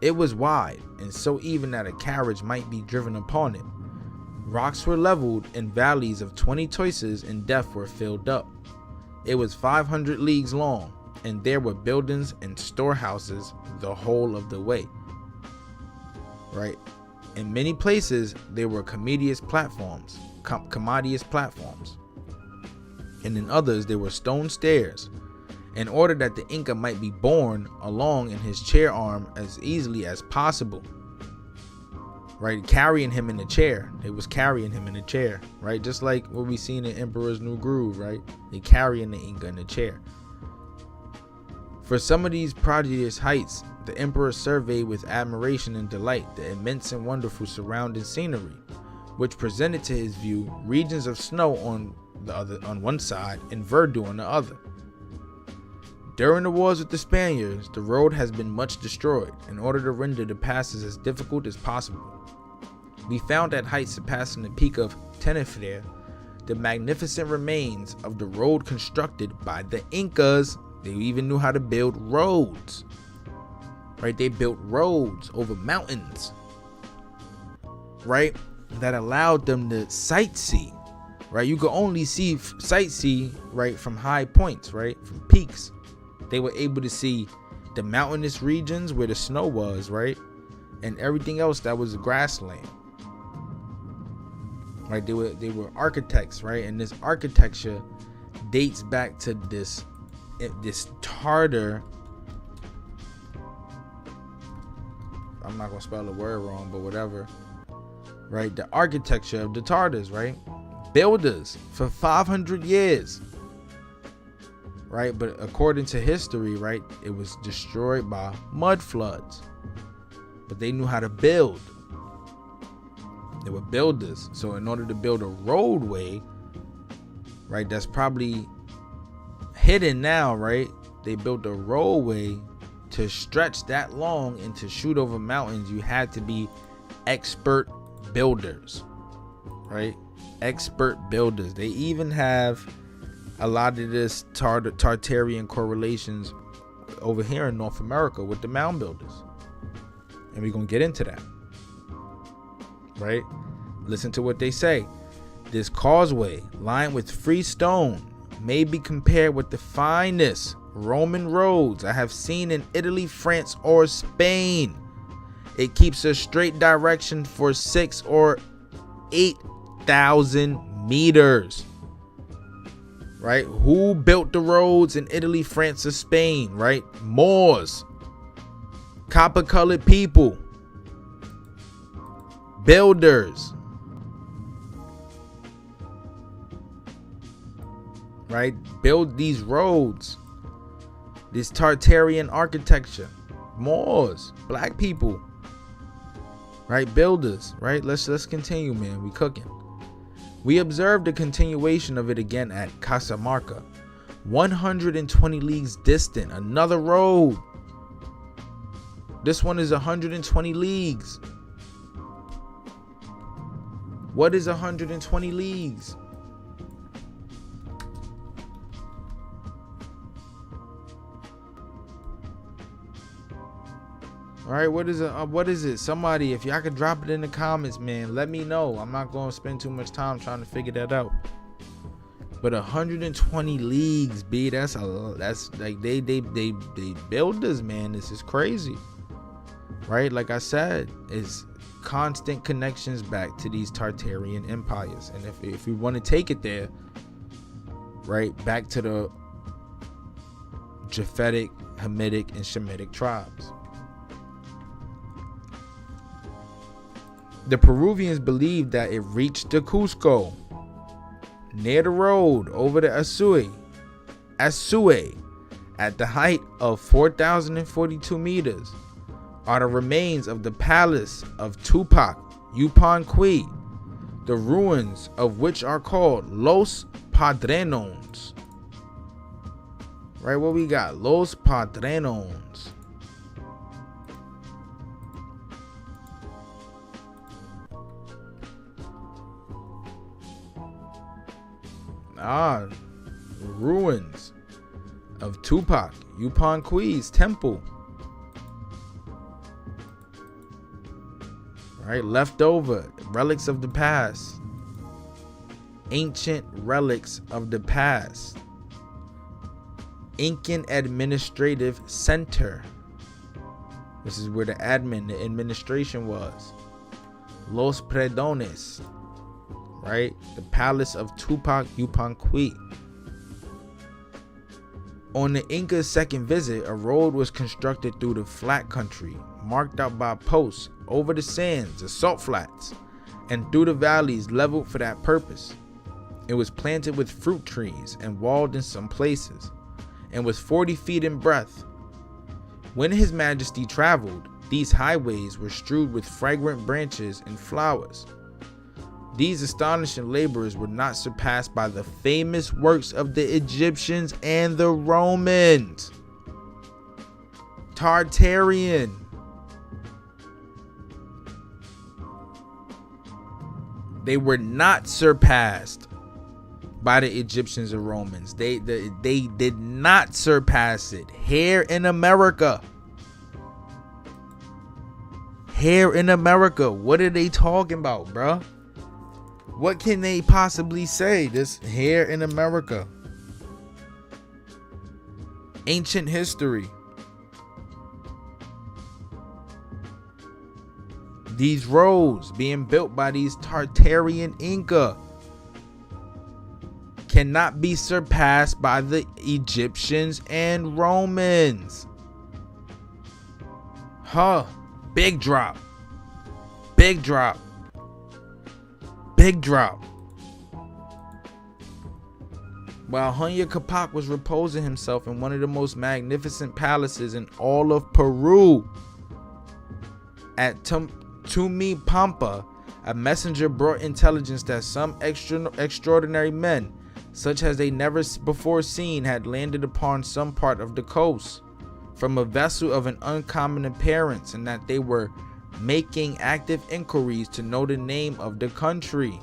It was wide, and so even that a carriage might be driven upon it. Rocks were leveled, and valleys of 20 toises in depth were filled up. It was 500 leagues long, and there were buildings and storehouses the whole of the way. Right? In many places, there were commodious platforms, and in others there were stone stairs, in order that the Inca might be borne along in his chair arm as easily as possible. Right, carrying him in the chair. They was carrying him in the chair, right? Just like what we seen in Emperor's New Groove, right? They carrying the Inca in the chair. For some of these prodigious heights, the emperor surveyed with admiration and delight the immense and wonderful surrounding scenery, which presented to his view regions of snow on one side and verdure on the other. During the wars with the Spaniards, the road has been much destroyed in order to render the passes as difficult as possible. We found at heights surpassing the peak of Tenerife, the magnificent remains of the road constructed by the Incas. They even knew how to build roads, right? They built roads over mountains, right? That allowed them to sightsee, right? You could only sightsee, right, from high points, right? From peaks. They were able to see the mountainous regions where the snow was, right? And everything else that was grassland. Right? They were architects, right? And this architecture dates back to this Tarter. I'm not gonna spell the word wrong, but whatever. Right? The architecture of the Tartars, right? Builders for 500 years. Right? But according to history, right, it was destroyed by mud floods. But they knew how to build. They were builders. So in order to build a roadway, right, that's probably hidden now, right? They built a roadway to stretch that long and to shoot over mountains. You had to be expert builders, right? Expert builders. They even have a lot of this Tartarian correlations over here in North America with the mound builders. And we're going to get into that. Right? Listen to what they say. This causeway, lined with free stone, may be compared with the finest Roman roads I have seen in Italy, France, or Spain. It keeps a straight direction for 6,000 or 8,000 meters. Right? Who built the roads in Italy, France, or Spain? Right? Moors. Copper-colored people. Builders. Right? Build these roads. This Tartarian architecture. Moors. Black people. Right? Builders. Right? Let's continue, man. We cooking. We observed a continuation of it again at Casamarca. 120 leagues distant. Another road. This one is 120 leagues. What is 120 leagues? All right, what is it? Somebody, if y'all could drop it in the comments, man, let me know. I'm not going to spend too much time trying to figure that out. But 120 leagues, B, that's like they builders, man. This is crazy. Right? Like I said, it's constant connections back to these Tartarian empires. And if we want to take it there, right, back to the Japhetic, Hamitic, and Shemitic tribes. The Peruvians believed that it reached the Cusco near the road over the Asue at the height of 4,042 meters are the remains of the palace of Capac, Yupanqui, the ruins of which are called Los Padrenos. Right, what we got? Los Padrenos. Ruins of Capac, Yupanqui's temple. Right, leftover relics of the past. Ancient relics of the past. Incan administrative center. This is where the administration was. Los Predones. Right, the palace of Capac Yupanqui. On the Inca's second visit, a road was constructed through the flat country, marked out by posts over the sands, the salt flats, and through the valleys leveled for that purpose. It was planted with fruit trees and walled in some places, and was 40 feet in breadth. When His Majesty traveled, these highways were strewed with fragrant branches and flowers. These astonishing laborers were not surpassed by the famous works of the Egyptians and the Romans. Tartarian. They were not surpassed by the Egyptians and Romans. They did not surpass it. Here in America. Here in America. What are they talking about, bruh? What can they possibly say? This here in America. Ancient history. These roads being built by these Tartarian Inca cannot be surpassed by the Egyptians and Romans. Huh. Big drop. Big drop. Big drop. While Huayna Capac was reposing himself in one of the most magnificent palaces in all of Peru, at Tumipampa, a messenger brought intelligence that some extraordinary men, such as they never before seen, had landed upon some part of the coast from a vessel of an uncommon appearance, and that they were making active inquiries to know the name of the country.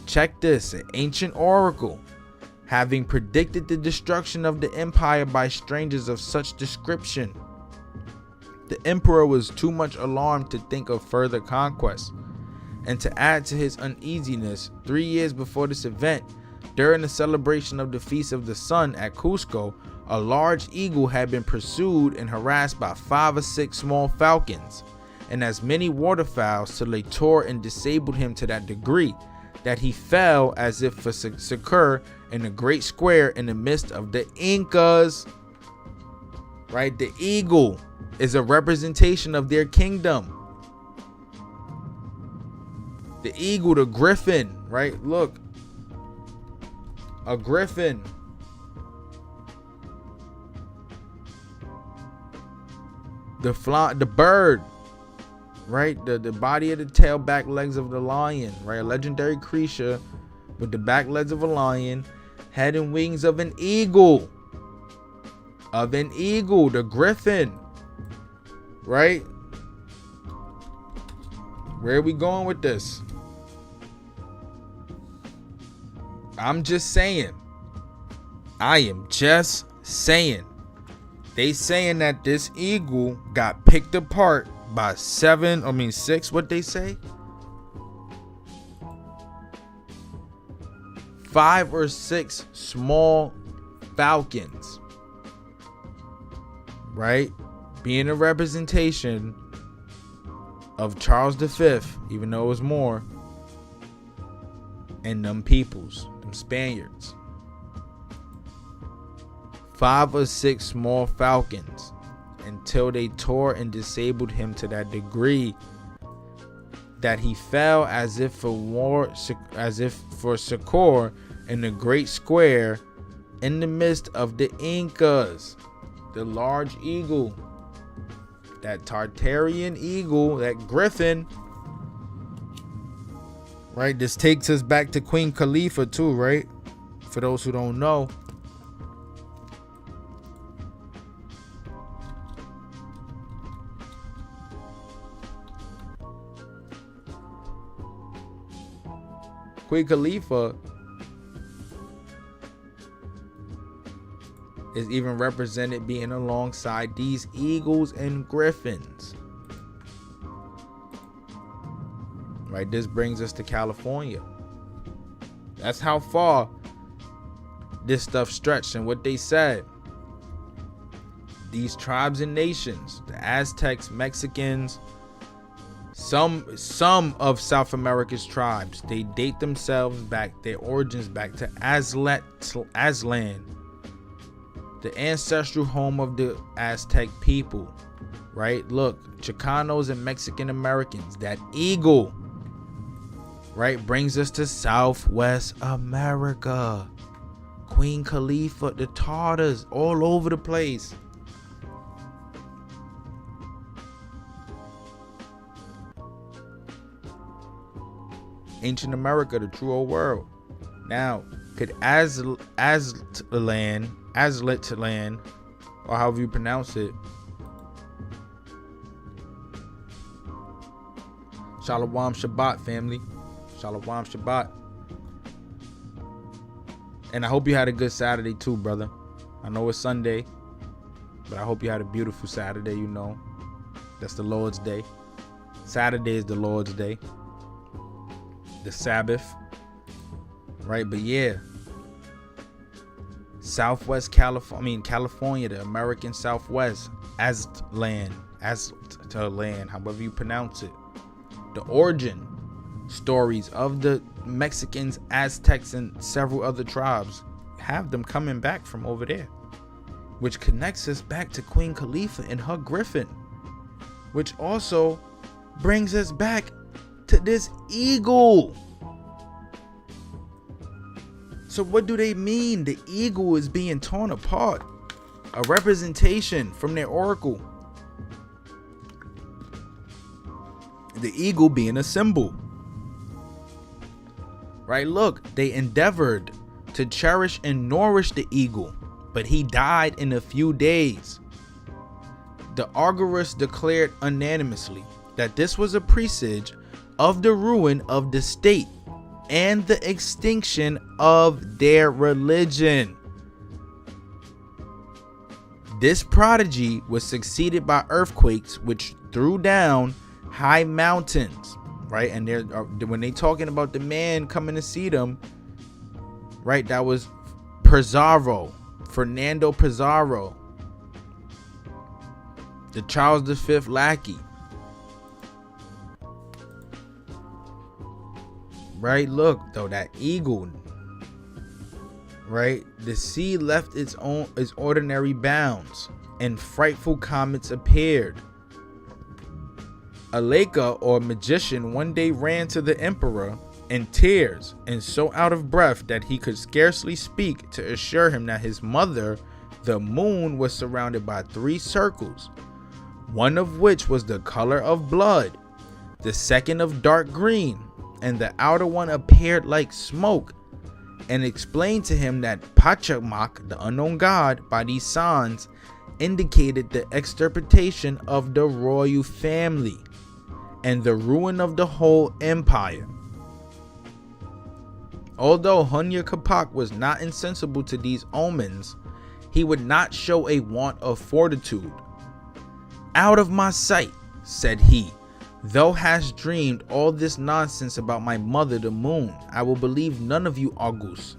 Check this, an ancient oracle, having predicted the destruction of the empire by strangers of such description. The emperor was too much alarmed to think of further conquest, and to add to his uneasiness, 3 years before this event, during the celebration of the Feast of the Sun at Cusco, a large eagle had been pursued and harassed by 5 or 6 small falcons and as many waterfowls till they tore and disabled him to that degree that he fell as if for succor in a great square in the midst of the Incas. Right? The eagle is a representation of their kingdom. The eagle, the griffin, right? Look, a griffin. The bird, right? The body of the tail, back legs of the lion, right? A legendary creature with the back legs of a lion, head and wings of an eagle. The griffin, right? Where are we going with this? I'm just saying. I am just saying. They saying that this eagle got picked apart by 6, what they say? 5 or 6 small falcons. Right? Being a representation of Charles V, even though it was more, and them peoples, them Spaniards. 5 or 6 small falcons until they tore and disabled him to that degree that he fell as if for succor in the great square in the midst of the Incas. The large eagle, that Tartarian eagle, that griffin, right? This takes us back to Queen Khalifa too, right? For those who don't know. Queen Khalifa is even represented being alongside these eagles and griffins. Right, this brings us to California. That's how far this stuff stretched. And what they said, these tribes and nations, the Aztecs, Mexicans, some of South America's tribes, they date themselves back, their origins back to Aztlan, the ancestral home of the Aztec people. Right? Look, Chicanos and Mexican Americans, that eagle, right, brings us to Southwest America. Queen Khalifa, the Tarters, all over the place. Ancient America, the true old world. Now, could Aztlan, or however you pronounce it, Shalom Shabbat, family. Shalom Shabbat. And I hope you had a good Saturday too, brother. I know it's Sunday, but I hope you had a beautiful Saturday. You know, that's the Lord's day. Saturday is the Lord's day, the Sabbath, right? But yeah, Southwest California, the American Southwest, Aztlan, however you pronounce it. The origin stories of the Mexicans, Aztecs, and several other tribes have them coming back from over there, which connects us back to Queen Khalifa and her griffin, which also brings us back to this eagle. So what do they mean? The eagle is being torn apart, a representation from their oracle. The eagle being a symbol, right? Look, they endeavored to cherish and nourish the eagle, but he died in a few days. The Argyros declared unanimously that this was a presage of the ruin of the state and the extinction of their religion. This prodigy was succeeded by earthquakes which threw down high mountains, right? And when they talking about the man coming to see them, right, that was Fernando Pizarro, the Charles V lackey. Right, look though, that eagle, right? The sea left its ordinary bounds, and frightful comets appeared. A Leica, or magician, one day ran to the emperor in tears and so out of breath that he could scarcely speak, to assure him that his mother, the moon, was surrounded by 3 circles, one of which was the color of blood, the second of dark green, and the outer one appeared like smoke, and explained to him that Pachacamac, the unknown god, by these signs indicated the extirpation of the royal family and the ruin of the whole empire. Although Capac was not insensible to these omens, he would not show a want of fortitude. "Out of my sight," said he, "thou hast dreamed all this nonsense about my mother the moon. I will believe none of you, August,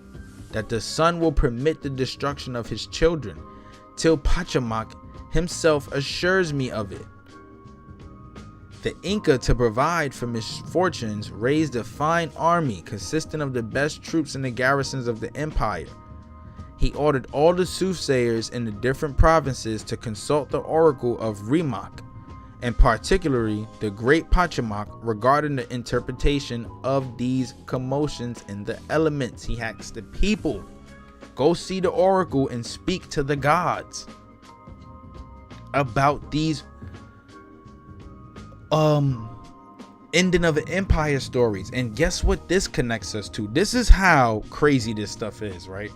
that the sun will permit the destruction of his children, till Pachacamac himself assures me of it." The Inca, to provide for misfortunes, raised a fine army consisting of the best troops in the garrisons of the empire. He ordered all the soothsayers in the different provinces to consult the oracle of Rimac, and particularly the great Pachacamac, regarding the interpretation of these commotions in the elements. He asked the people, go see the oracle and speak to the gods about these ending of an empire stories. And guess what this connects us to? This is how crazy this stuff is, right?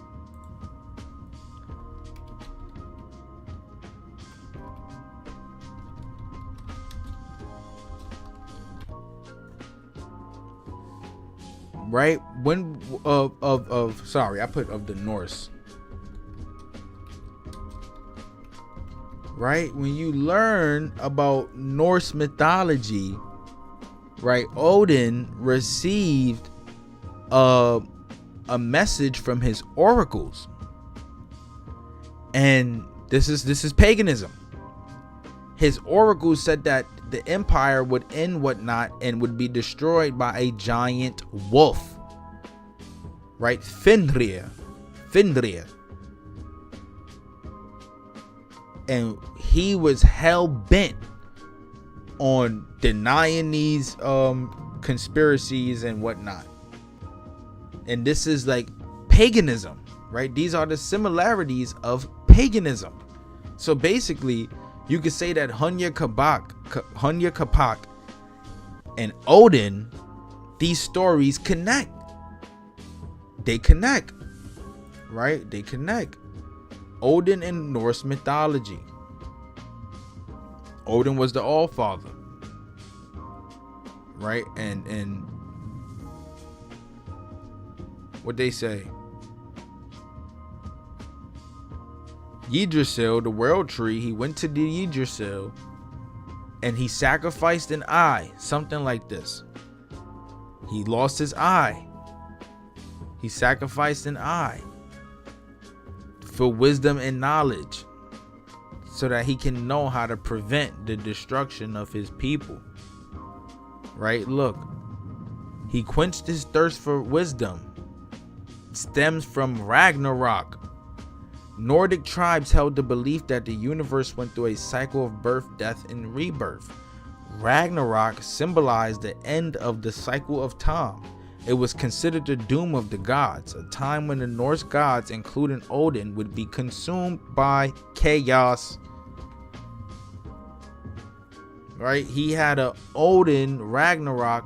Right, when sorry, I put of the Norse. Right, when you learn about Norse mythology, right, Odin received a message from his oracles, and this is paganism. His oracles said that the empire would end whatnot and would be destroyed by a giant wolf, right? Fenrir. And he was hell bent on denying these conspiracies and whatnot. And this is like paganism, right? These are the similarities of paganism. So basically, you could say that Capac and Odin, these stories connect. They connect, right? They connect. Odin in Norse mythology. Odin was the All-Father, right? And what they say, Yggdrasil, the world tree, he went to the Yggdrasil and he sacrificed an eye, something like this. He lost his eye. He sacrificed an eye for wisdom and knowledge so that he can know how to prevent the destruction of his people. Right? Look, he quenched his thirst for wisdom. It stems from Ragnarok. Nordic tribes held the belief that the universe went through a cycle of birth, death, and rebirth. Ragnarok symbolized the end of the cycle of time. It was considered the doom of the gods, a time when the Norse gods, including Odin, would be consumed by chaos. Right? He had a Odin Ragnarok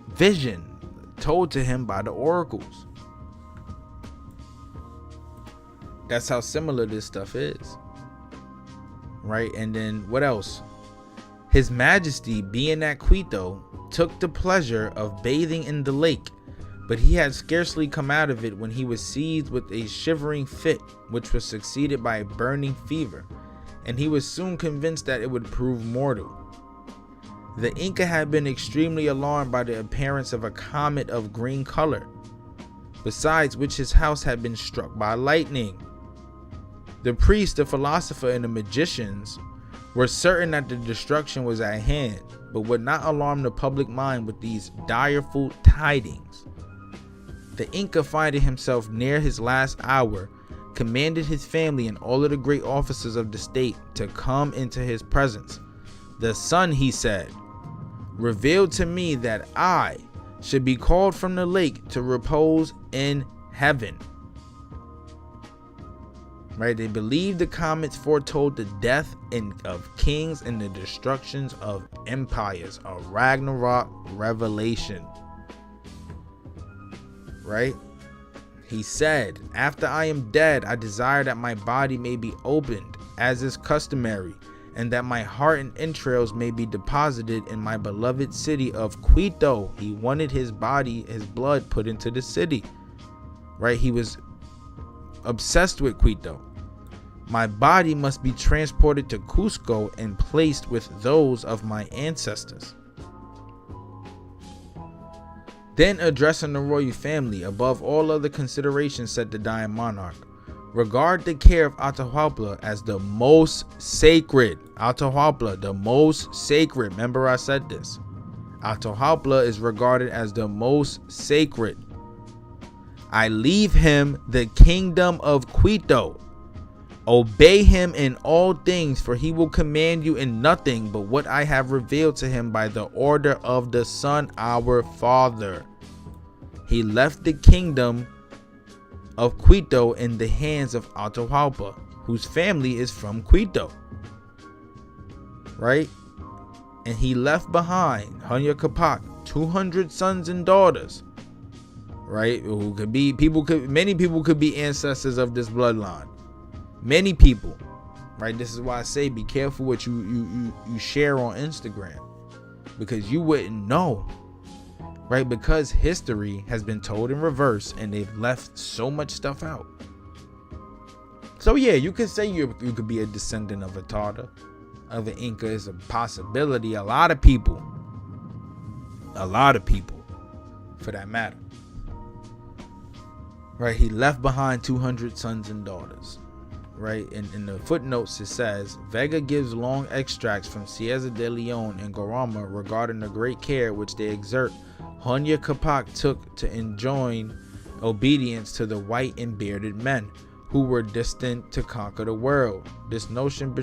vision told to him by the oracles. That's how similar this stuff is. Right? And then what else? His Majesty, being at Quito, took the pleasure of bathing in the lake, but he had scarcely come out of it when he was seized with a shivering fit, which was succeeded by a burning fever, and he was soon convinced that it would prove mortal. The Inca had been extremely alarmed by the appearance of a comet of green color, besides which his house had been struck by lightning. The priest, the philosopher, and the magicians were certain that the destruction was at hand, but would not alarm the public mind with these direful tidings. The Inca, finding himself near his last hour, commanded his family and all of the great officers of the state to come into his presence. The sun, he said, revealed to me that I should be called from the lake to repose in heaven. Right? They believed the comets foretold the death of kings and the destructions of empires. A Ragnarok revelation. Right? He said, after I am dead, I desire that my body may be opened, as is customary, and that my heart and entrails may be deposited in my beloved city of Quito. He wanted his body, his blood put into the city. Right? He was obsessed with Quito. My body must be transported to Cusco and placed with those of my ancestors. Then, addressing the royal family, above all other considerations, said the dying monarch, regard the care of Atahualpa as the most sacred. Atahualpa, the most sacred. Remember I said this. Atahualpa is regarded as the most sacred. I leave him the kingdom of Quito. Obey him in all things, for he will command you in nothing but what I have revealed to him by the order of the Son, our Father. He left the kingdom of Quito in the hands of Atahualpa, whose family is from Quito. Right? And he left behind Huayna Capac 200 sons and daughters. Right? Who could be many people could be ancestors of this bloodline. Many people, right? This is why I say be careful what you share on Instagram, because you wouldn't know, right? Because history has been told in reverse and they've left so much stuff out. So yeah, you could say you could be a descendant of a Tarter, of an Inca. Is a possibility. A lot of people, for that matter, right? He left behind 200 sons and daughters. Right, in the footnotes it says Vega gives long extracts from Cieza de Leon and Guarama regarding the great care which they exert. Huayna Capac took to enjoin obedience to the white and bearded men who were destined to conquer the world. This notion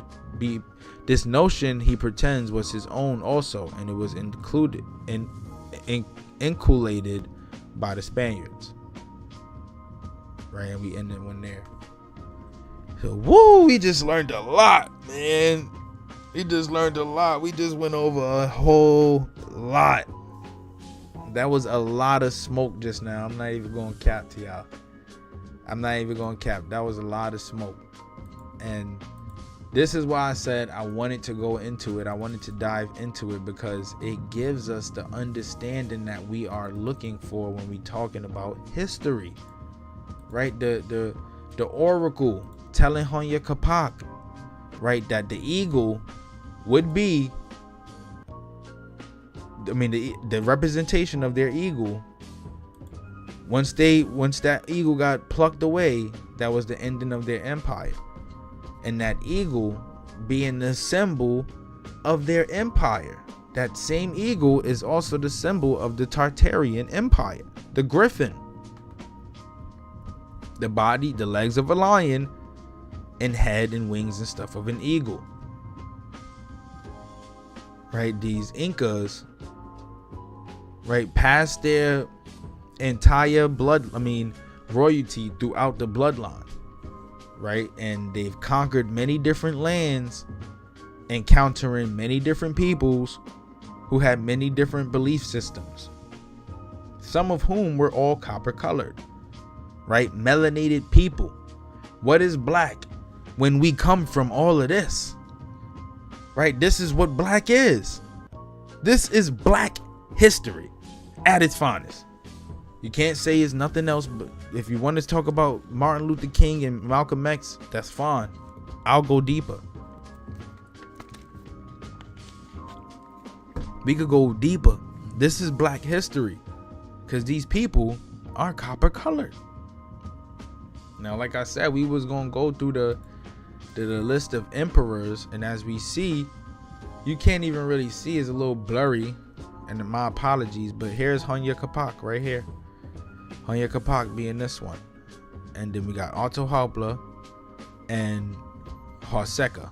he pretends was his own also, and it was inculcated by the Spaniards. Right, and we ended one there. So, woo, we just learned a lot, man. We just learned a lot. We just went over a whole lot. That was a lot of smoke just now. I'm not even going to cap to y'all. That was a lot of smoke. And this is why I said I wanted to go into it. I wanted to dive into it because it gives us the understanding that we are looking for when we talking about history. Right? The the oracle telling Huayna Capac, right, that the eagle would be, the representation of their eagle. Once that eagle got plucked away, that was the ending of their empire. And that eagle being the symbol of their empire. That same eagle is also the symbol of the Tartarian Empire, the griffin. The body, the legs of a lion, and head and wings and stuff of an eagle. Right, these Incas, right, passed their entire royalty throughout the bloodline, right? And they've conquered many different lands, encountering many different peoples who had many different belief systems, some of whom were all copper colored, right? Melanated people. What is black when we come from all of this, right? This is what black is. This is black history at its finest. You can't say it's nothing else, but if you want to talk about Martin Luther King and Malcolm X, that's fine. I'll go deeper. We could go deeper. This is black history because these people are copper colored. Now, like I said, we was gonna go through the list of emperors, and as we see, you can't even really see. It's a little blurry, and my apologies, but here's Huayna Capac right here. Huayna Capac being this one, and then we got Atahualpa and Joseca,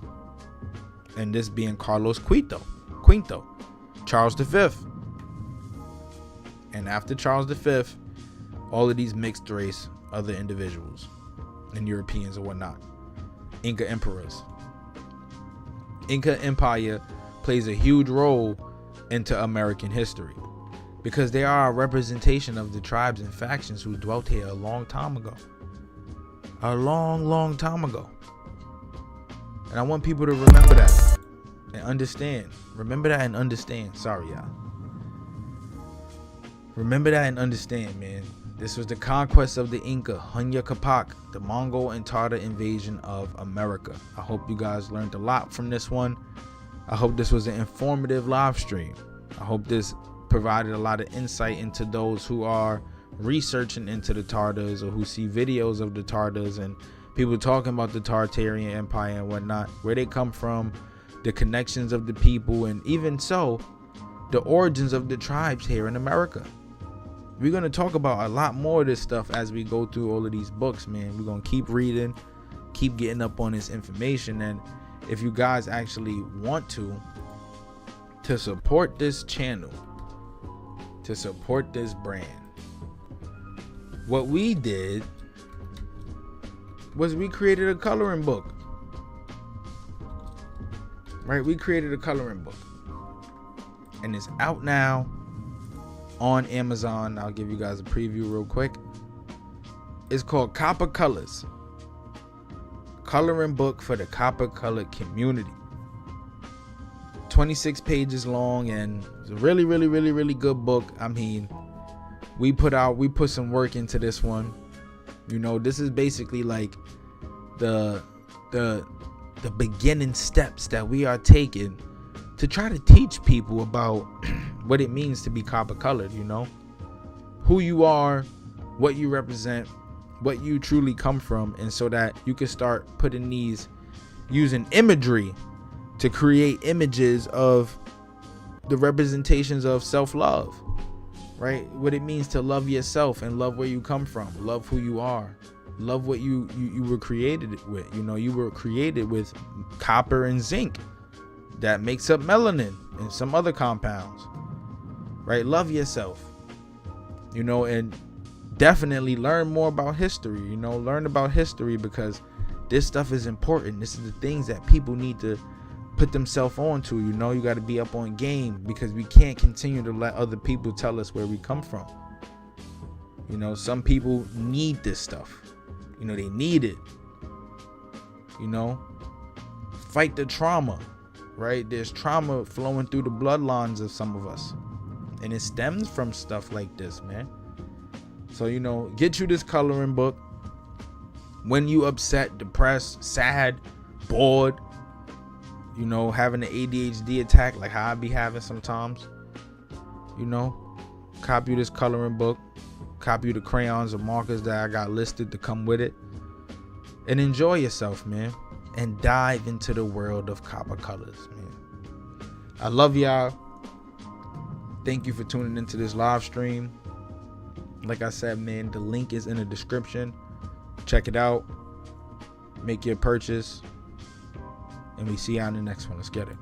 and this being Carlos Quinto, Charles V, and after Charles V, all of these mixed race other individuals and Europeans and whatnot. Inca emperors. Inca Empire plays a huge role into American history because they are a representation of the tribes and factions who dwelt here a long time ago. A long time ago. And I want people to remember that and understand. Remember that and understand. Sorry, y'all. Remember that and understand, man. This was the conquest of the Inca, Huayna Capac, the Mongol and Tarter invasion of America. I hope you guys learned a lot from this one. I hope this was an informative live stream. I hope this provided a lot of insight into those who are researching into the Tartars or who see videos of the Tartars and people talking about the Tartarian Empire and whatnot, where they come from, the connections of the people, and even so, the origins of the tribes here in America. We're going to talk about a lot more of this stuff as we go through all of these books, man. We're going to keep reading, keep getting up on this information. And if you guys actually want to support this channel, to support this brand, what we did was we created a coloring book. Right? We created a coloring book. And it's out now on Amazon. I'll give you guys a preview real quick. It's called Copper Colors. Coloring book for the copper colored community. 26 pages long, and it's a really good book. I mean, we put some work into this one. You know, this is basically like the beginning steps that we are taking to try to teach people about what it means to be copper colored, you know, who you are, what you represent, what you truly come from, and so that you can start putting these, using imagery to create images of the representations of self-love, right? What it means to love yourself and love where you come from, love who you are, love what you were created with. You know, you were created with copper and zinc that makes up melanin and some other compounds, right? Love yourself, you know, and definitely learn more about history. You know, learn about history, because this stuff is important. This is the things that people need to put themselves on to. You know, you got to be up on game, because we can't continue to let other people tell us where we come from. You know, some people need this stuff. You know, they need it. You know, fight the trauma, right? There's trauma flowing through the bloodlines of some of us, and it stems from stuff like this, man. So, you know, get you this coloring book. when you upset, depressed, sad, bored, you know, having an ADHD attack like how I be having sometimes, you know, copy this coloring book, copy the crayons and markers that I got listed to come with it, and enjoy yourself, man, and dive into the world of copper colors, man. I love y'all. Thank you for tuning into this live stream. Like I said, man, the link is in the description. Check it out. Make your purchase. And we see you on the next one. Let's get it.